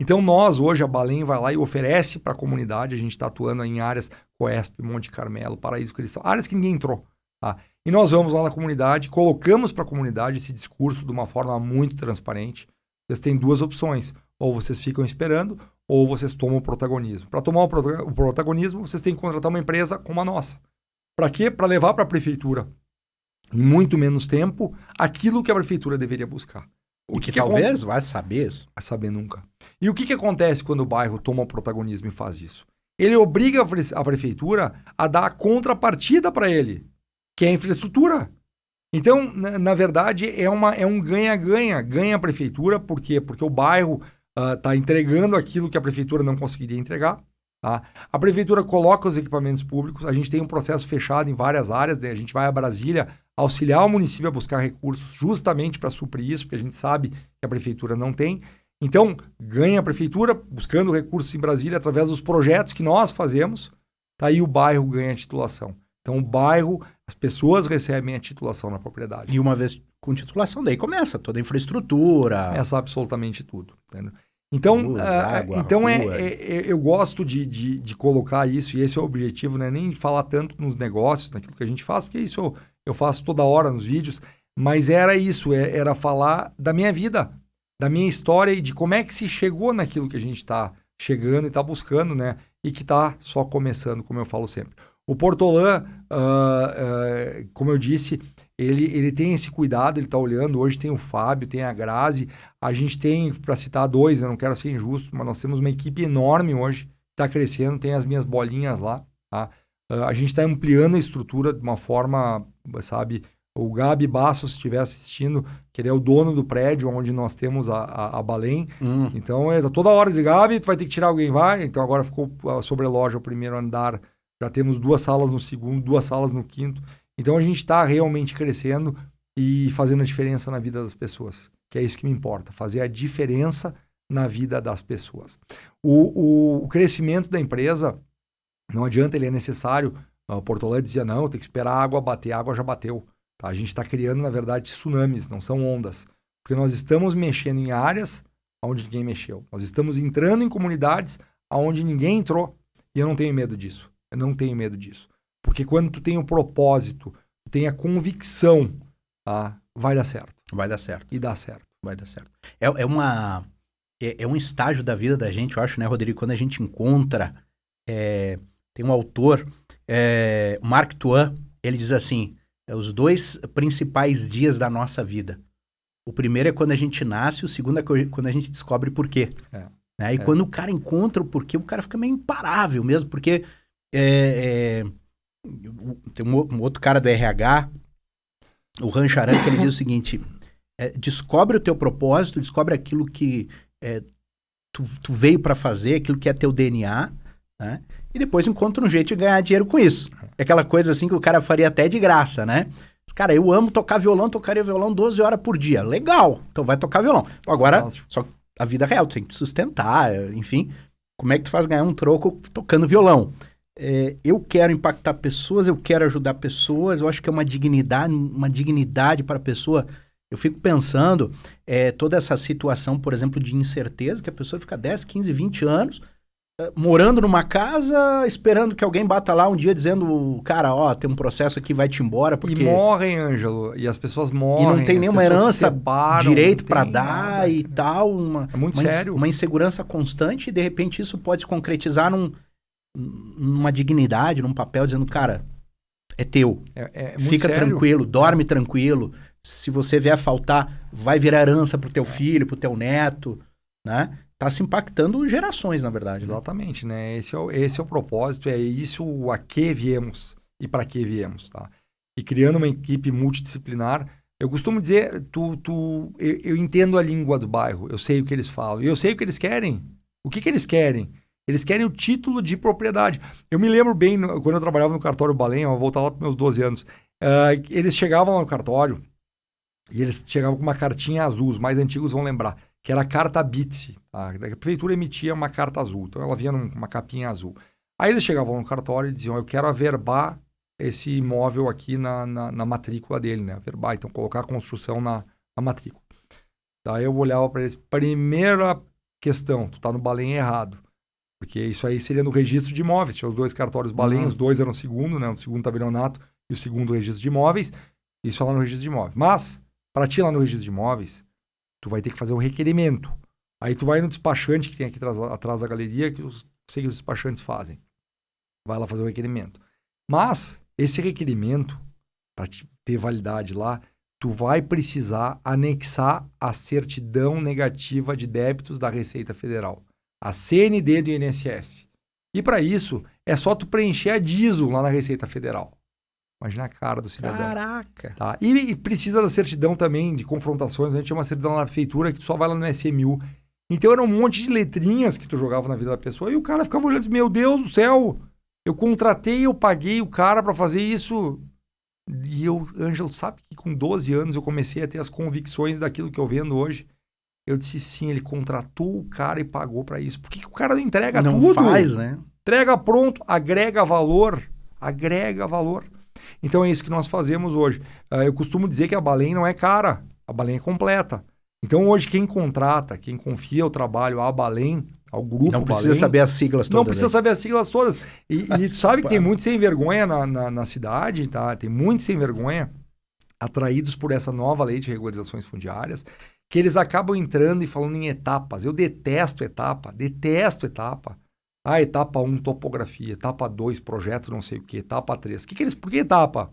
Então, nós, hoje, a Balém vai lá e oferece para a comunidade. A gente está atuando em áreas Coesp, Monte Carmelo, Paraíso Cristão. Áreas que ninguém entrou. Tá? E nós vamos lá na comunidade, colocamos para a comunidade esse discurso de uma forma muito transparente. Vocês têm duas opções. Ou vocês ficam esperando, ou vocês tomam o protagonismo. Para tomar o protagonismo, vocês têm que contratar uma empresa como a nossa. Para quê? Para levar para a prefeitura, em muito menos tempo, aquilo que a prefeitura deveria buscar. O que talvez vai saber isso. Vai saber nunca. E o que acontece quando o bairro toma o protagonismo e faz isso? Ele obriga a prefeitura a dar a contrapartida para ele, que é a infraestrutura. Então, na verdade, é um ganha-ganha. Ganha a prefeitura, por quê? Porque o bairro está entregando aquilo que a prefeitura não conseguiria entregar. Tá? A prefeitura coloca os equipamentos públicos, a gente tem um processo fechado em várias áreas, né? A gente vai a Brasília auxiliar o município a buscar recursos justamente para suprir isso, porque a gente sabe que a prefeitura não tem. Então, ganha a prefeitura buscando recursos em Brasília através dos projetos que nós fazemos, tá? E o bairro ganha a titulação. Então, o bairro, as pessoas recebem a titulação na propriedade. E uma vez com titulação, daí começa toda a infraestrutura. Começa absolutamente tudo. Entendeu? Então, luz, água, então eu gosto de colocar isso, e esse é o objetivo, não é nem falar tanto nos negócios, naquilo que a gente faz, porque isso eu faço toda hora nos vídeos, mas era isso, era falar da minha vida, da minha história e de como é que se chegou naquilo que a gente está chegando e está buscando, né? E que está só começando, como eu falo sempre. O Portolã, como eu disse, ele tem esse cuidado, ele está olhando. Hoje tem o Fábio, tem a Grazi. A gente tem, para citar dois, eu não quero ser injusto, mas nós temos uma equipe enorme hoje, está crescendo, tem as minhas bolinhas lá. Tá? A gente está ampliando a estrutura de uma forma, sabe, O Gabi Bassos, se estiver assistindo, que ele é o dono do prédio onde nós temos a Balém. Então, toda hora diz, Gabi, tu vai ter que tirar alguém, vai. Então, agora ficou a sobreloja, o primeiro andar. Já temos 2 salas no segundo, 2 salas no quinto. Então, a gente está realmente crescendo e fazendo a diferença na vida das pessoas. Que é isso que me importa, fazer a diferença na vida das pessoas. O crescimento da empresa, não adianta, ele é necessário. O Porto Alegre dizia, não, tem que esperar a água bater, a água já bateu. Tá? A gente está criando, na verdade, tsunamis, não são ondas. Porque nós estamos mexendo em áreas onde ninguém mexeu. Nós estamos entrando em comunidades onde ninguém entrou. E eu não tenho medo disso. Eu não tenho medo disso. Porque quando tu tem o propósito, tu tem a convicção, tá? Vai dar certo. Vai dar certo. E dá certo. Vai dar certo. É um estágio da vida da gente, eu acho, né, Rodrigo? Quando a gente encontra... tem um autor, Mark Twain, ele diz assim, os 2 principais dias da nossa vida. O primeiro é quando a gente nasce, o segundo é quando a gente descobre por quê. Né? E quando o cara encontra o porquê, o cara fica meio imparável mesmo, porque tem um outro cara do RH, o Rancharan, que ele diz o seguinte, descobre o teu propósito, descobre aquilo que tu veio para fazer, aquilo que é teu DNA, né? E depois encontra um jeito de ganhar dinheiro com isso. É aquela coisa assim que o cara faria até de graça, né? Cara, eu amo tocar violão, tocaria violão 12 horas por dia. Legal, então vai tocar violão. Agora, só a vida real, tu tem que sustentar, enfim. Como é que tu faz ganhar um troco tocando violão? Eu quero impactar pessoas, eu quero ajudar pessoas, eu acho que é uma dignidade para a pessoa. Eu fico pensando, toda essa situação, por exemplo, de incerteza, que a pessoa fica 10, 15, 20 anos morando numa casa, esperando que alguém bata lá um dia dizendo, cara, ó, tem um processo aqui, vai-te embora, porque... E morrem, Ângelo, e as pessoas morrem. E não tem nenhuma herança direito para dar nada, e tal. É muito sério. Uma insegurança constante, e de repente isso pode se concretizar numa dignidade, num papel, dizendo, cara, é teu. Fica sério. Tranquilo, dorme tranquilo. Se você vier faltar, vai virar herança pro teu filho, pro teu neto, né? Tá se impactando gerações, na verdade. Exatamente, né? Esse é o propósito, é isso a que viemos e para que viemos, tá? E criando uma equipe multidisciplinar, eu costumo dizer, eu entendo a língua do bairro, eu sei o que eles falam, e eu sei o que eles querem. O que eles querem? Eles querem o título de propriedade. Eu me lembro bem, quando eu trabalhava no cartório Balém, eu vou voltar lá para meus 12 anos, eles chegavam lá no cartório e eles chegavam com uma cartinha azul, os mais antigos vão lembrar, que era a carta BITSE. Tá? A prefeitura emitia uma carta azul, então ela vinha numa capinha azul. Aí eles chegavam no cartório e diziam, eu quero averbar esse imóvel aqui na matrícula dele, né? Averbar, então colocar a construção na matrícula. Daí eu olhava para eles, primeira questão, tu tá no Balém errado. Porque isso aí seria no registro de imóveis. Tinha os 2 cartórios Balém, os 2 eram o segundo, né? O segundo tabelionato e o segundo registro de imóveis. Isso é lá no registro de imóveis. Mas, para ti lá no registro de imóveis, tu vai ter que fazer um requerimento. Aí tu vai no despachante que tem aqui atrás da galeria, que eu sei que os despachantes fazem. Vai lá fazer o requerimento. Mas, esse requerimento, para ter validade lá, tu vai precisar anexar a certidão negativa de débitos da Receita Federal. A CND do INSS. E para isso, é só tu preencher a DISO lá na Receita Federal. Imagina a cara do cidadão. Caraca! Tá? E precisa da certidão também de confrontações. A gente tinha uma certidão na prefeitura que tu só vai lá no SMU. Então era um monte de letrinhas que tu jogava na vida da pessoa e o cara ficava olhando e disse, meu Deus do céu, eu contratei, eu paguei o cara para fazer isso. E eu, Ângelo, sabe que com 12 anos eu comecei a ter as convicções daquilo que eu vendo hoje. Eu disse sim, ele contratou o cara e pagou para isso. Por que o cara não entrega tudo? Não faz, né? Entrega pronto, agrega valor. Agrega valor. Então é isso que nós fazemos hoje. Eu costumo dizer que a Balém não é cara, a Balém é completa. Então hoje quem contrata, quem confia o trabalho à Balém, ao grupo Não precisa Balém, saber as siglas todas. não precisa saber as siglas todas. E tu sabe que tem muito sem vergonha na cidade, tá? Tem muito sem vergonha atraídos por essa nova lei de regularizações fundiárias, que eles acabam entrando e falando em etapas. Eu detesto etapa. Ah, etapa 1, topografia. Etapa 2, projeto não sei o quê. Etapa 3. Por que etapa?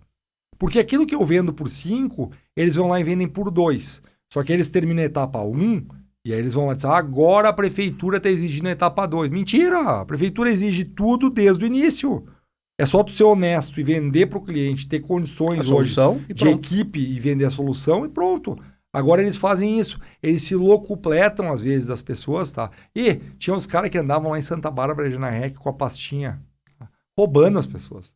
Porque aquilo que eu vendo por 5, eles vão lá e vendem por 2. Só que eles terminam a etapa 1 e aí eles vão lá e dizem, agora a prefeitura está exigindo a etapa 2. Mentira! A prefeitura exige tudo desde o início. É só tu ser honesto e vender para o cliente, ter condições A solução hoje e de pronto. equipe e vender a solução e pronto. Agora eles fazem isso. Eles se locupletam, às vezes, das pessoas, tá? E tinha uns caras que andavam lá em Santa Bárbara de Narrec com a pastinha, roubando as pessoas.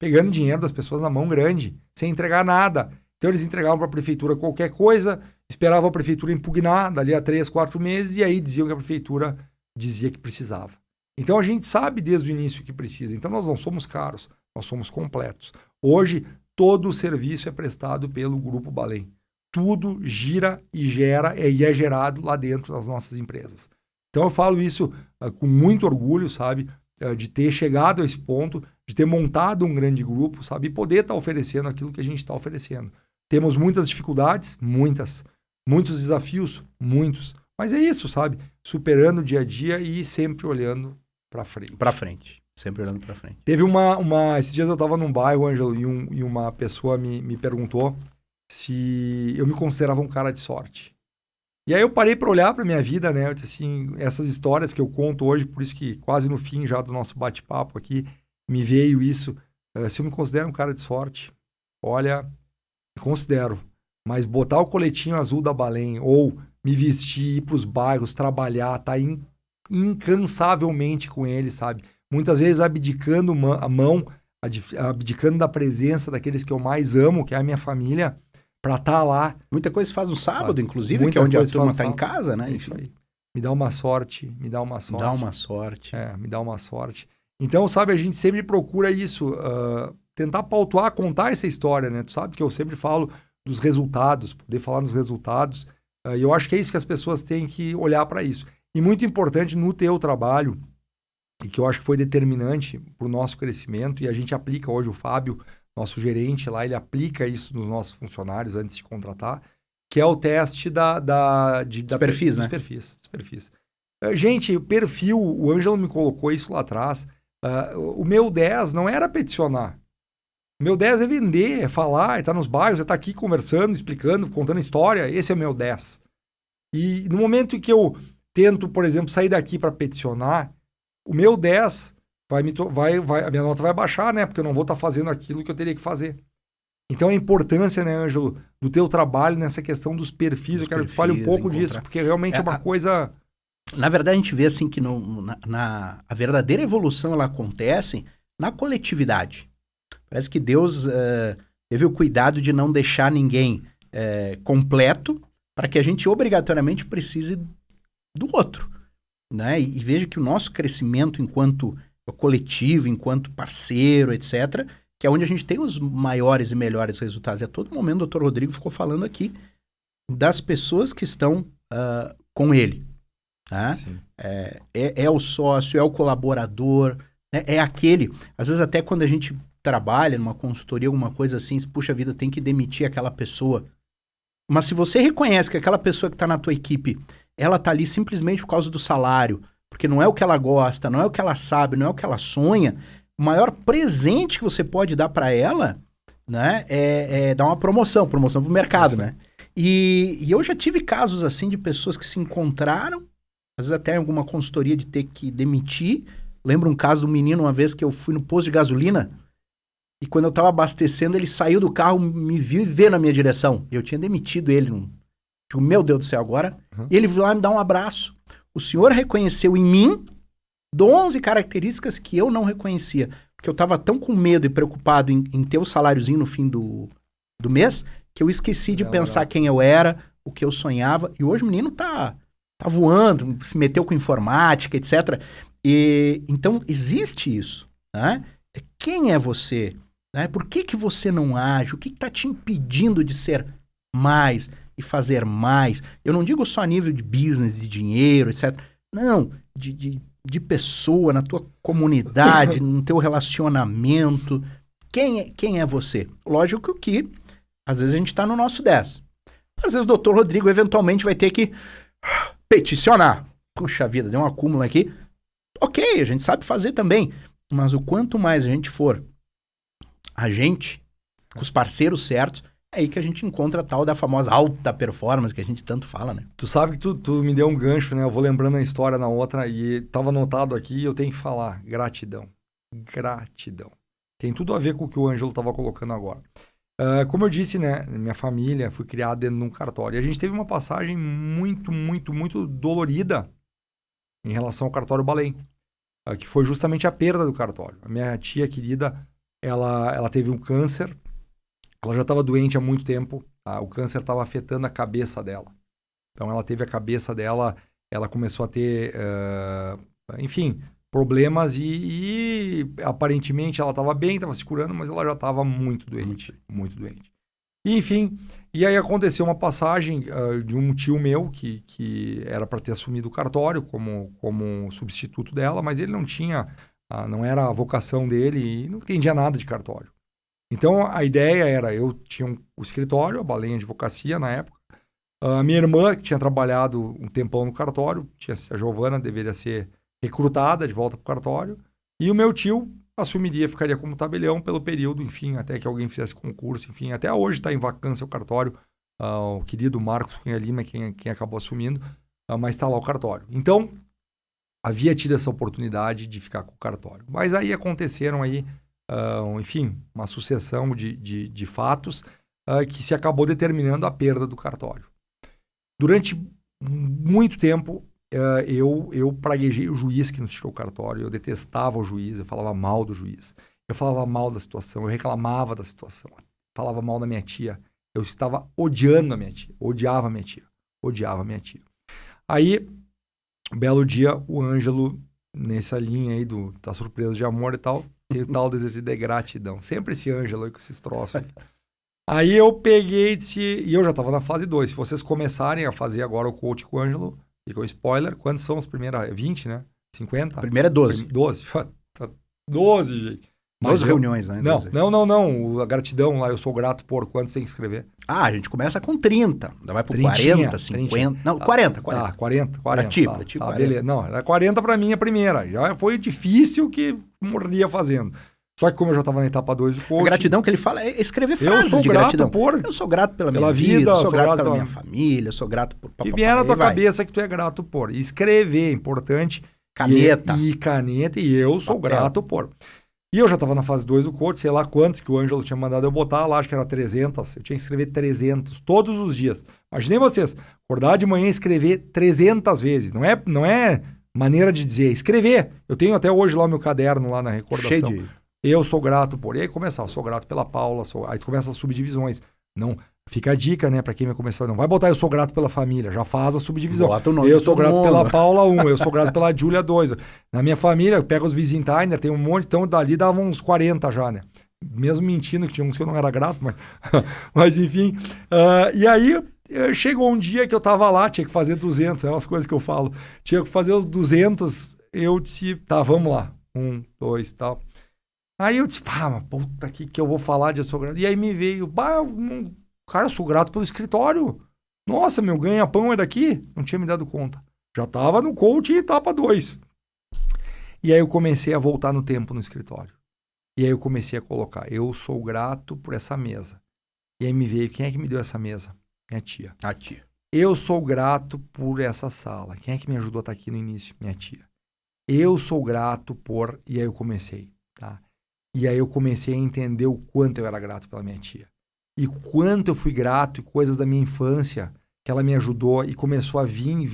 Pegando dinheiro das pessoas na mão grande, sem entregar nada. Então eles entregavam para a prefeitura qualquer coisa, esperavam a prefeitura impugnar dali a 3, 4 meses, e aí diziam que a prefeitura dizia que precisava. Então a gente sabe desde o início que precisa. Então nós não somos caros, nós somos completos. Hoje, todo o serviço é prestado pelo Grupo Balém. Tudo gira e gera e é gerado lá dentro das nossas empresas. Então eu falo isso com muito orgulho, sabe? De ter chegado a esse ponto, de ter montado um grande grupo, sabe? E poder estar oferecendo aquilo que a gente está oferecendo. Temos muitas dificuldades, muitos desafios, muitos. Mas é isso, sabe? Superando o dia a dia e sempre olhando para frente. Para frente. Sempre olhando para frente. Teve esses dias eu estava num bairro, Ângelo, e uma pessoa me perguntou se eu me considerava um cara de sorte. E aí eu parei para olhar para minha vida, né? Eu disse assim, essas histórias que eu conto hoje, por isso que quase no fim já do nosso bate-papo aqui, me veio isso. Se eu me considero um cara de sorte, olha, me considero. Mas botar o coletinho azul da Balém ou me vestir, ir para os bairros, trabalhar, tá incansavelmente com ele, sabe? Muitas vezes abdicando a mão, abdicando da presença daqueles que eu mais amo, que é a minha família, para estar lá. Muita coisa faz no sábado, sabe? Inclusive, Muita que é onde a coisa turma faz está em sábado. casa, né? Isso aí. Me dá uma sorte. Dá uma sorte. Me dá uma sorte. Então, sabe, a gente sempre procura isso, tentar pautar, contar essa história, né? Tu sabe que eu sempre falo dos resultados, poder falar dos resultados. E eu acho que é isso que as pessoas têm que olhar para isso. E muito importante no teu trabalho, e que eu acho que foi determinante para o nosso crescimento, e a gente aplica hoje, o Fábio, nosso gerente lá, ele aplica isso nos nossos funcionários antes de contratar, que é o teste dos perfis, né? Dos perfis. Gente, o perfil, o Ângelo me colocou isso lá atrás, o meu 10 não era peticionar. O meu 10 é vender, é falar, é estar nos bairros, é estar aqui conversando, explicando, contando história. Esse é o meu 10. E no momento em que eu tento, por exemplo, sair daqui para peticionar, o meu 10 a minha nota vai baixar, né? Porque eu não vou estar fazendo aquilo que eu teria que fazer. Então a importância, né, Ângelo, do teu trabalho nessa questão dos perfis, eu quero que tu fale um pouco disso, porque realmente é uma coisa... Na verdade, a gente vê assim que a verdadeira evolução ela acontece na coletividade. Parece que Deus teve o cuidado de não deixar ninguém completo para que a gente obrigatoriamente precise do outro. Né? E veja que o nosso crescimento enquanto coletivo, enquanto parceiro, etc., que é onde a gente tem os maiores e melhores resultados. E a todo momento o Dr. Rodrigo ficou falando aqui das pessoas que estão com ele. Tá? É o sócio, é o colaborador, né? É aquele... Às vezes até quando a gente trabalha numa consultoria, alguma coisa assim, puxa vida, tem que demitir aquela pessoa. Mas se você reconhece que aquela pessoa que está na tua equipe, ela está ali simplesmente por causa do salário, porque não é o que ela gosta, não é o que ela sabe, não é o que ela sonha, o maior presente que você pode dar para ela, né, é dar uma promoção para o mercado, né? E eu já tive casos assim de pessoas que se encontraram, às vezes até em alguma consultoria de ter que demitir. Lembro um caso do menino uma vez que eu fui no posto de gasolina e quando eu estava abastecendo, ele saiu do carro, me viu e veio na minha direção. Eu tinha demitido ele. Digo, meu Deus do céu, agora... E ele veio lá me dar um abraço. O senhor reconheceu em mim 11 características que eu não reconhecia. Porque eu estava tão com medo e preocupado em ter o saláriozinho no fim do mês, que eu esqueci de pensar quem eu era, o que eu sonhava. E hoje o menino tá voando, se meteu com informática, etc. Então, existe isso. Né? Quem é você? Né? Por que você não age? O que está te impedindo de ser mais e fazer mais? Eu não digo só a nível de business, de dinheiro, etc. Não, de pessoa, na tua comunidade, no teu relacionamento. Quem é você? Lógico que, às vezes, a gente está no nosso 10. Às vezes o Dr. Rodrigo, eventualmente, vai ter que peticionar. Puxa vida, deu um acúmulo aqui. Ok, a gente sabe fazer também. Mas o quanto mais a gente for com os parceiros certos, é aí que a gente encontra a tal da famosa alta performance que a gente tanto fala, né? Tu sabe que tu me deu um gancho, né? Eu vou lembrando a história na outra e tava anotado aqui e eu tenho que falar. Gratidão. gratidão. Tem tudo a ver com o que o Ângelo estava colocando agora. Como eu disse, né, minha família, fui criado dentro de um cartório. E a gente teve uma passagem muito, muito, muito dolorida em relação ao cartório Balém, que foi justamente a perda do cartório. A minha tia querida, ela teve um câncer, ela já estava doente há muito tempo, tá? O câncer estava afetando a cabeça dela. Então ela teve a cabeça dela, ela começou a ter, enfim, problemas e aparentemente ela estava bem, estava se curando, mas ela já estava muito doente, muito doente. E, enfim, e aí aconteceu uma passagem de um tio meu que era para ter assumido o cartório como substituto dela, mas ele não tinha, não era a vocação dele e não entendia nada de cartório. Então a ideia era, eu tinha o escritório, a Balém Advocacia na época, a minha irmã, que tinha trabalhado um tempão no cartório, a Giovana deveria ser recrutada de volta para o cartório, e o meu tio assumiria, ficaria como tabelião pelo período, enfim, até que alguém fizesse concurso, enfim, até hoje está em vacância o cartório, o querido Marcos Cunha Lima, quem acabou assumindo, mas está lá o cartório. Então, havia tido essa oportunidade de ficar com o cartório. Mas aí aconteceram aí, enfim, uma sucessão de fatos que se acabou determinando a perda do cartório. Durante muito tempo, eu praguejei o juiz que nos tirou o cartório, eu detestava o juiz, eu falava mal do juiz, eu falava mal da situação, eu reclamava da situação, falava mal da minha tia, eu estava odiando a minha tia, odiava a minha tia. Aí, um belo dia, o Ângelo, nessa linha aí da surpresa de amor e tal, tem o tal desejo de gratidão. Sempre esse Ângelo aí com esses troços. Aí eu peguei e disse, e eu já estava na fase 2, se vocês começarem a fazer agora o coach com o Ângelo, fica o spoiler, quantos são os primeiros? 20, né? 50? A primeira é 12. 12. 12, gente. 12 reuniões, né? Não. A gratidão lá, eu sou grato por quantos tem que escrever. A gente começa com 30. Ainda vai pro 40, 50. 30. Não, 40. Tá, 40. Era tipo, tá, 40. Beleza. Não, era 40 pra mim a primeira. Já foi difícil que morria fazendo. Só que como eu já estava na etapa 2 do coaching... A gratidão que ele fala é escrever frases de gratidão. Eu sou grato pela minha vida, eu sou grato pela minha família, eu sou grato por... Que vier na tua cabeça que tu é grato por. Escrever é importante. Caneta. E caneta, e eu sou grato por. E eu já estava na fase 2 do coaching, sei lá quantos que o Ângelo tinha mandado eu botar lá, acho que era 300. Eu tinha que escrever 300 todos os dias. Imaginei vocês, acordar de manhã e escrever 300 vezes. Não é maneira de dizer, escrever. Eu tenho até hoje lá o meu caderno lá na recordação. Cheio de... Eu sou grato por. E aí começar, eu sou grato pela Paula, aí tu começa as subdivisões. Não, fica a dica, né, pra quem vai começar. Não vai botar eu sou grato pela família, já faz a subdivisão. Bota o nome eu sou grato pela Paula 1, eu sou grato pela Júlia 2. Na minha família, eu pego os Wiesenthiner, tem um monte, então dali davam uns 40 já, né? Mesmo mentindo que tinha uns que eu não era grato, mas enfim. E aí chegou um dia que eu tava lá, tinha que fazer 200, é umas coisas que eu falo. Tinha que fazer os 200, eu disse, tá, vamos lá. 1, 2, tal. Aí eu disse, mas puta, que eu vou falar de eu sou grato. E aí me veio, cara, eu sou grato pelo escritório. Nossa, meu ganha-pão é daqui? Não tinha me dado conta. Já tava no coaching etapa 2. E aí eu comecei a voltar no tempo no escritório. E aí eu comecei a colocar, eu sou grato por essa mesa. E aí me veio, quem é que me deu essa mesa? Minha tia. A tia. Eu sou grato por essa sala. Quem é que me ajudou a estar aqui no início? Minha tia. Eu sou grato por... E aí eu comecei, tá? E aí eu comecei a entender o quanto eu era grato pela minha tia. E quanto eu fui grato e coisas da minha infância que ela me ajudou e começou a vir.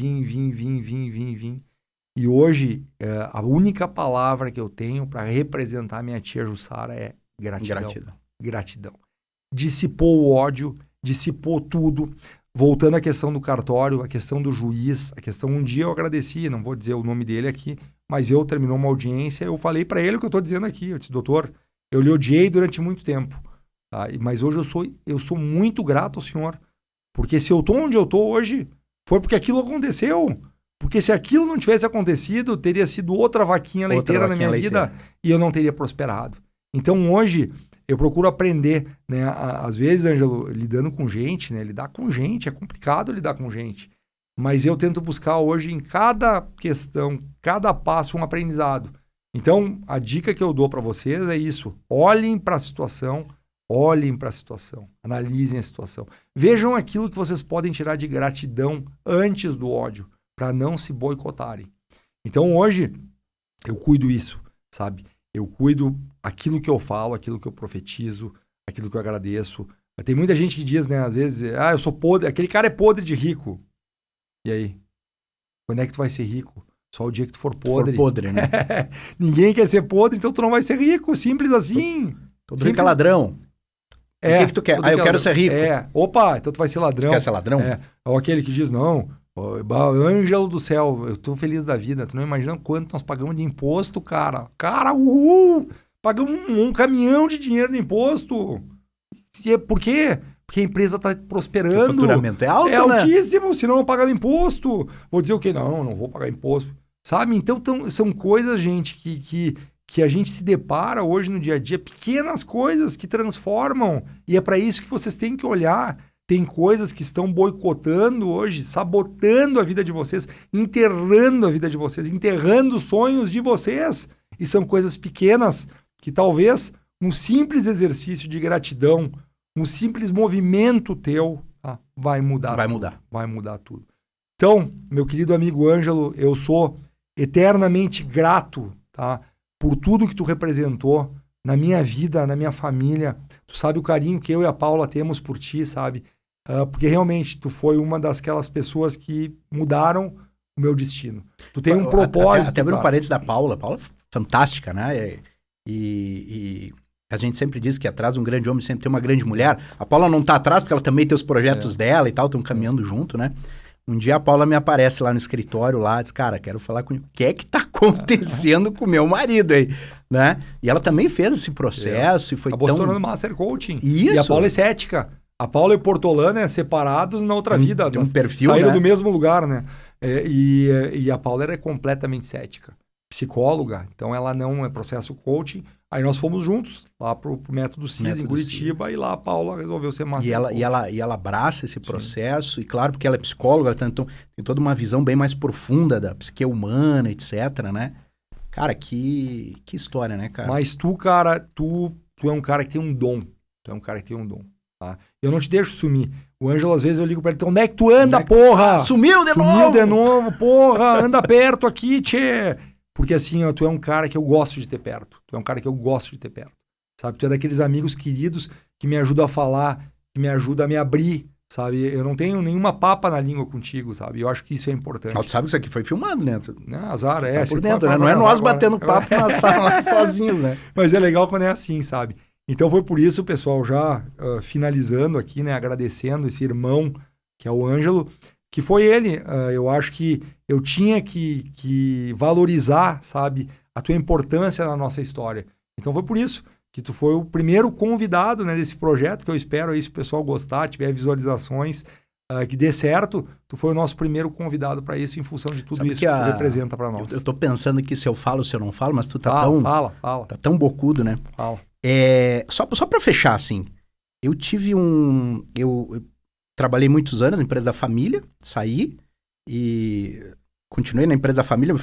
E hoje, a única palavra que eu tenho para representar minha tia Jussara é gratidão. Dissipou o ódio, dissipou tudo. Voltando à questão do cartório, a questão do juiz, a questão... Um dia eu agradeci, não vou dizer o nome dele aqui, mas terminou uma audiência, eu falei para ele o que eu estou dizendo aqui. Eu disse, doutor, eu lhe odiei durante muito tempo, tá? Mas hoje eu sou muito grato ao senhor, porque se eu estou onde eu estou hoje, foi porque aquilo aconteceu. Porque se aquilo não tivesse acontecido, teria sido outra vaquinha leiteira na minha vida e eu não teria prosperado. Então hoje eu procuro aprender, né? Às vezes, Ângelo, lidando com gente, né? Lidar com gente, é complicado lidar com gente. Mas eu tento buscar hoje em cada questão, cada passo, um aprendizado. Então, a dica que eu dou para vocês é isso. Olhem para a situação, analisem a situação. Vejam aquilo que vocês podem tirar de gratidão antes do ódio, para não se boicotarem. Então, hoje, eu cuido isso, sabe? Eu cuido aquilo que eu falo, aquilo que eu profetizo, aquilo que eu agradeço. Tem muita gente que diz, né, às vezes, eu sou podre, aquele cara é podre de rico. E aí? Quando é que tu vai ser rico? Só o dia que tu for podre. For podre, né? Ninguém quer ser podre, então tu não vai ser rico. Simples assim. Todo rico é ladrão. O que tu quer? Eu quero ser rico. Opa, então tu vai ser ladrão. Quer ser ladrão? Ou aquele que diz, não, Ângelo do céu, eu tô feliz da vida. Tu não imagina quanto nós pagamos de imposto, cara. Cara, pagamos um caminhão de dinheiro de imposto. Por quê? Porque a empresa tá prosperando. O faturamento é alto, né? Altíssimo, senão eu pagava imposto. Vou dizer o quê? Não vou pagar imposto. Sabe? Então são coisas, gente, que a gente se depara hoje no dia a dia, pequenas coisas que transformam. E é para isso que vocês têm que olhar. Tem coisas que estão boicotando hoje, sabotando a vida de vocês, enterrando a vida de vocês, enterrando os sonhos de vocês. E são coisas pequenas que talvez um simples exercício de gratidão, um simples movimento teu, vai mudar. Vai mudar tudo. Então, meu querido amigo Ângelo, eu sou eternamente grato, tá? Por tudo que tu representou na minha vida, na minha família. Tu sabe o carinho que eu e a Paula temos por ti, sabe? Porque realmente tu foi uma daquelas pessoas que mudaram o meu destino. Tu tem um propósito. Até abrindo parênteses da Paula. Paula é fantástica, né? E a gente sempre diz que atrás de um grande homem sempre tem uma grande mulher. A Paula não tá atrás porque ela também tem os projetos dela e tal, estão caminhando junto, né? Um dia a Paula me aparece lá no escritório, diz, cara, quero falar com... O que é que tá acontecendo com o meu marido aí, né? E ela também fez esse processo e foi Acabou se tornando Master Coaching. Isso. E a Paula é cética. A Paula e o Portolano separados na outra vida. Tem um perfil, saíram né? do mesmo lugar, né? E a Paula era completamente cética. Psicóloga, então ela não é processo coaching. Aí nós fomos juntos lá pro Método CIS em Curitiba e lá a Paula resolveu ser Master Coach. E ela abraça esse processo, e claro, porque ela é psicóloga, ela tem toda uma visão bem mais profunda da psique humana, etc, né? Cara, que história, né, cara? Mas tu, cara, tu é um cara que tem um dom. Tu é um cara que tem um dom, tá? Eu não te deixo sumir. O Ângelo, às vezes, eu ligo pra ele, então, onde é que tu anda, porra? Sumiu de novo! Sumiu de novo, porra! Anda perto aqui, tchê! Porque assim, tu é um cara que eu gosto de ter perto. Tu é um cara que eu gosto de ter perto. Sabe? Tu é daqueles amigos queridos que me ajudam a falar, que me ajudam a me abrir, sabe? Eu não tenho nenhuma papa na língua contigo, sabe? Eu acho que isso é importante. Tu sabe que isso aqui foi filmado, né? Não, azar, tá por dentro, né? Não é nós batendo papo na sala sozinhos, né? Mas é legal quando é assim, sabe? Então foi por isso, pessoal, já finalizando aqui, né? Agradecendo esse irmão, que é o Ângelo, que foi ele. Eu acho que eu tinha que valorizar, sabe, a tua importância na nossa história. Então foi por isso que tu foi o primeiro convidado, né, desse projeto, que eu espero aí, se o pessoal gostar, tiver visualizações, que dê certo, tu foi o nosso primeiro convidado para isso, em função de tudo isso que tu representa para nós. Eu tô pensando aqui se eu falo ou se eu não falo, mas tu tá fala. Tá tão bocudo, né? Fala. Só para fechar, assim, eu trabalhei muitos anos na empresa da família, saí e continuei na empresa da família,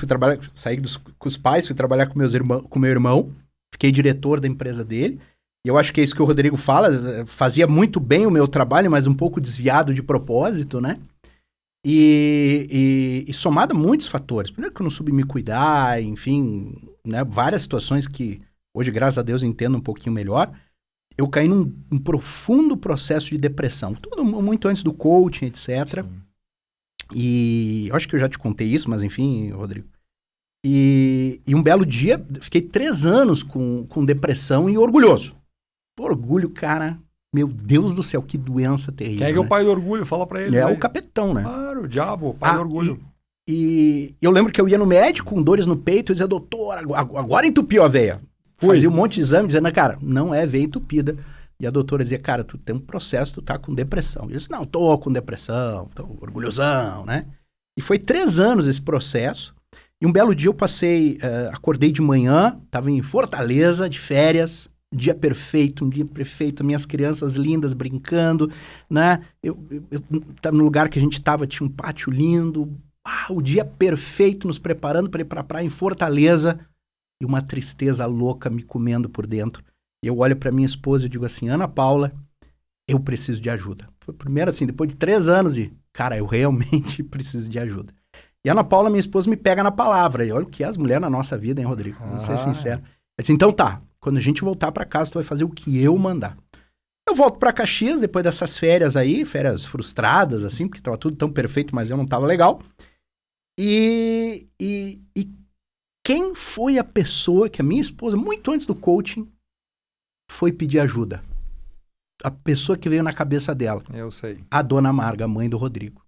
saí com os pais, fui trabalhar com meu irmão, fiquei diretor da empresa dele. E eu acho que é isso que o Rodrigo fala, fazia muito bem o meu trabalho, mas um pouco desviado de propósito, né? E somado a muitos fatores. Primeiro que eu não soube me cuidar, enfim, né? Várias situações que hoje, graças a Deus, eu entendo um pouquinho melhor. Eu caí num profundo processo de depressão. Tudo muito antes do coaching, etc. Sim. E eu acho que eu já te contei isso, mas enfim, Rodrigo. E um belo dia, fiquei 3 anos com depressão e orgulhoso. Orgulho, cara, meu Deus do céu, que doença terrível. Quem é que é o pai do orgulho? Fala pra ele. É o capetão, né? Claro, o diabo, o pai do orgulho. E eu lembro que eu ia no médico com dores no peito e dizia, doutor, agora entupiu a veia. Fazia um monte de exame dizendo, cara, não é veia entupida. E a doutora dizia, cara, tu tem um processo, tu tá com depressão. E eu disse, não, tô com depressão, tô orgulhosão, né? E foi 3 anos esse processo. E um belo dia eu acordei de manhã, tava em Fortaleza, de férias, dia perfeito, minhas crianças lindas brincando, né? Eu tava no lugar que a gente tava, tinha um pátio lindo, o dia perfeito, nos preparando para ir pra praia em Fortaleza, e uma tristeza louca me comendo por dentro. E eu olho para minha esposa e digo assim, Ana Paula, eu preciso de ajuda. Foi primeiro assim, depois de 3 anos cara, eu realmente preciso de ajuda. E a Ana Paula, minha esposa, me pega na palavra. E olha o que é as mulheres na nossa vida, hein, Rodrigo? Vamos ser sincero. Disse, então tá, quando a gente voltar pra casa, tu vai fazer o que eu mandar. Eu volto pra Caxias, depois dessas férias aí, férias frustradas, assim, porque tava tudo tão perfeito, mas eu não tava legal. E quem foi a pessoa que a minha esposa, muito antes do coaching, foi pedir ajuda? A pessoa que veio na cabeça dela. Eu sei. A dona Marga, mãe do Rodrigo.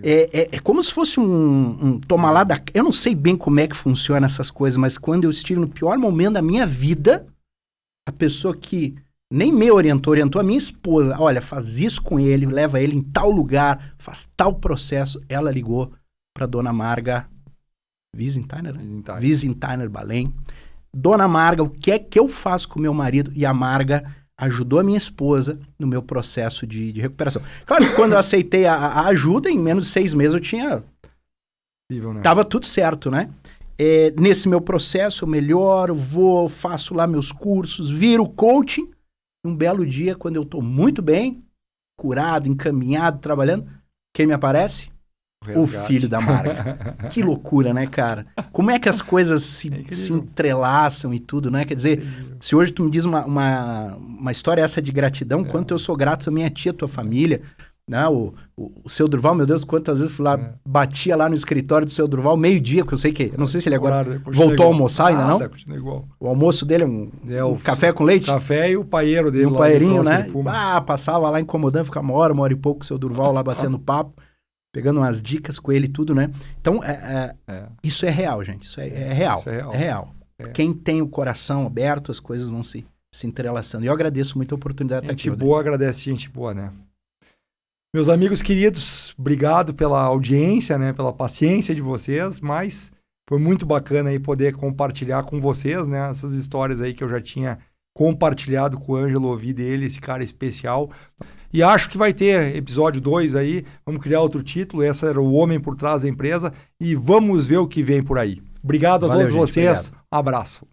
É como se fosse um toma lá da... Eu não sei bem como é que funciona essas coisas, mas quando eu estive no pior momento da minha vida, a pessoa que nem me orientou a minha esposa. Olha, faz isso com ele, leva ele em tal lugar, faz tal processo. Ela ligou pra dona Marga Wiesenthiner, né? Wiesenthiner Balém. Dona Marga, o que é que eu faço com meu marido? E a Marga ajudou a minha esposa no meu processo de recuperação. Claro que quando eu aceitei a ajuda, em menos de 6 meses eu tinha... Tava tudo certo, né? Nesse meu processo eu melhoro, faço lá meus cursos, viro coaching. Um belo dia, quando eu tô muito bem, curado, encaminhado, trabalhando, quem me aparece? O filho da Marga. Que loucura, né, cara? Como é que as coisas se entrelaçam e tudo, né? Quer dizer, se hoje tu me diz uma história essa de gratidão, quanto eu sou grato à minha tia, tua família, né? O seu Durval, meu Deus, quantas vezes fui lá, batia lá no escritório do seu Durval, meio-dia, porque eu sei que, eu não sei se ele agora voltou a almoçar ainda, não? Igual. O almoço dele é um café com leite? Café e o paeiro dele. E um paeirinho, né? Passava lá incomodando, ficava uma hora e pouco com o seu Durval lá batendo papo. Pegando umas dicas com ele e tudo, né? Então, isso é real, gente. Isso é real. Isso é real. É real. Quem tem o coração aberto, as coisas vão se entrelaçando. E eu agradeço muito a oportunidade de estar aqui. Gente boa agradece gente boa, né? Meus amigos queridos, obrigado pela audiência, né? Pela paciência de vocês, mas foi muito bacana aí poder compartilhar com vocês, né? Essas histórias aí que eu já tinha compartilhado com o Ângelo, ouvi dele, esse cara especial. E acho que vai ter episódio 2 aí, vamos criar outro título, esse era o Homem por Trás da Empresa, e vamos ver o que vem por aí. Obrigado a todos vocês, abraço.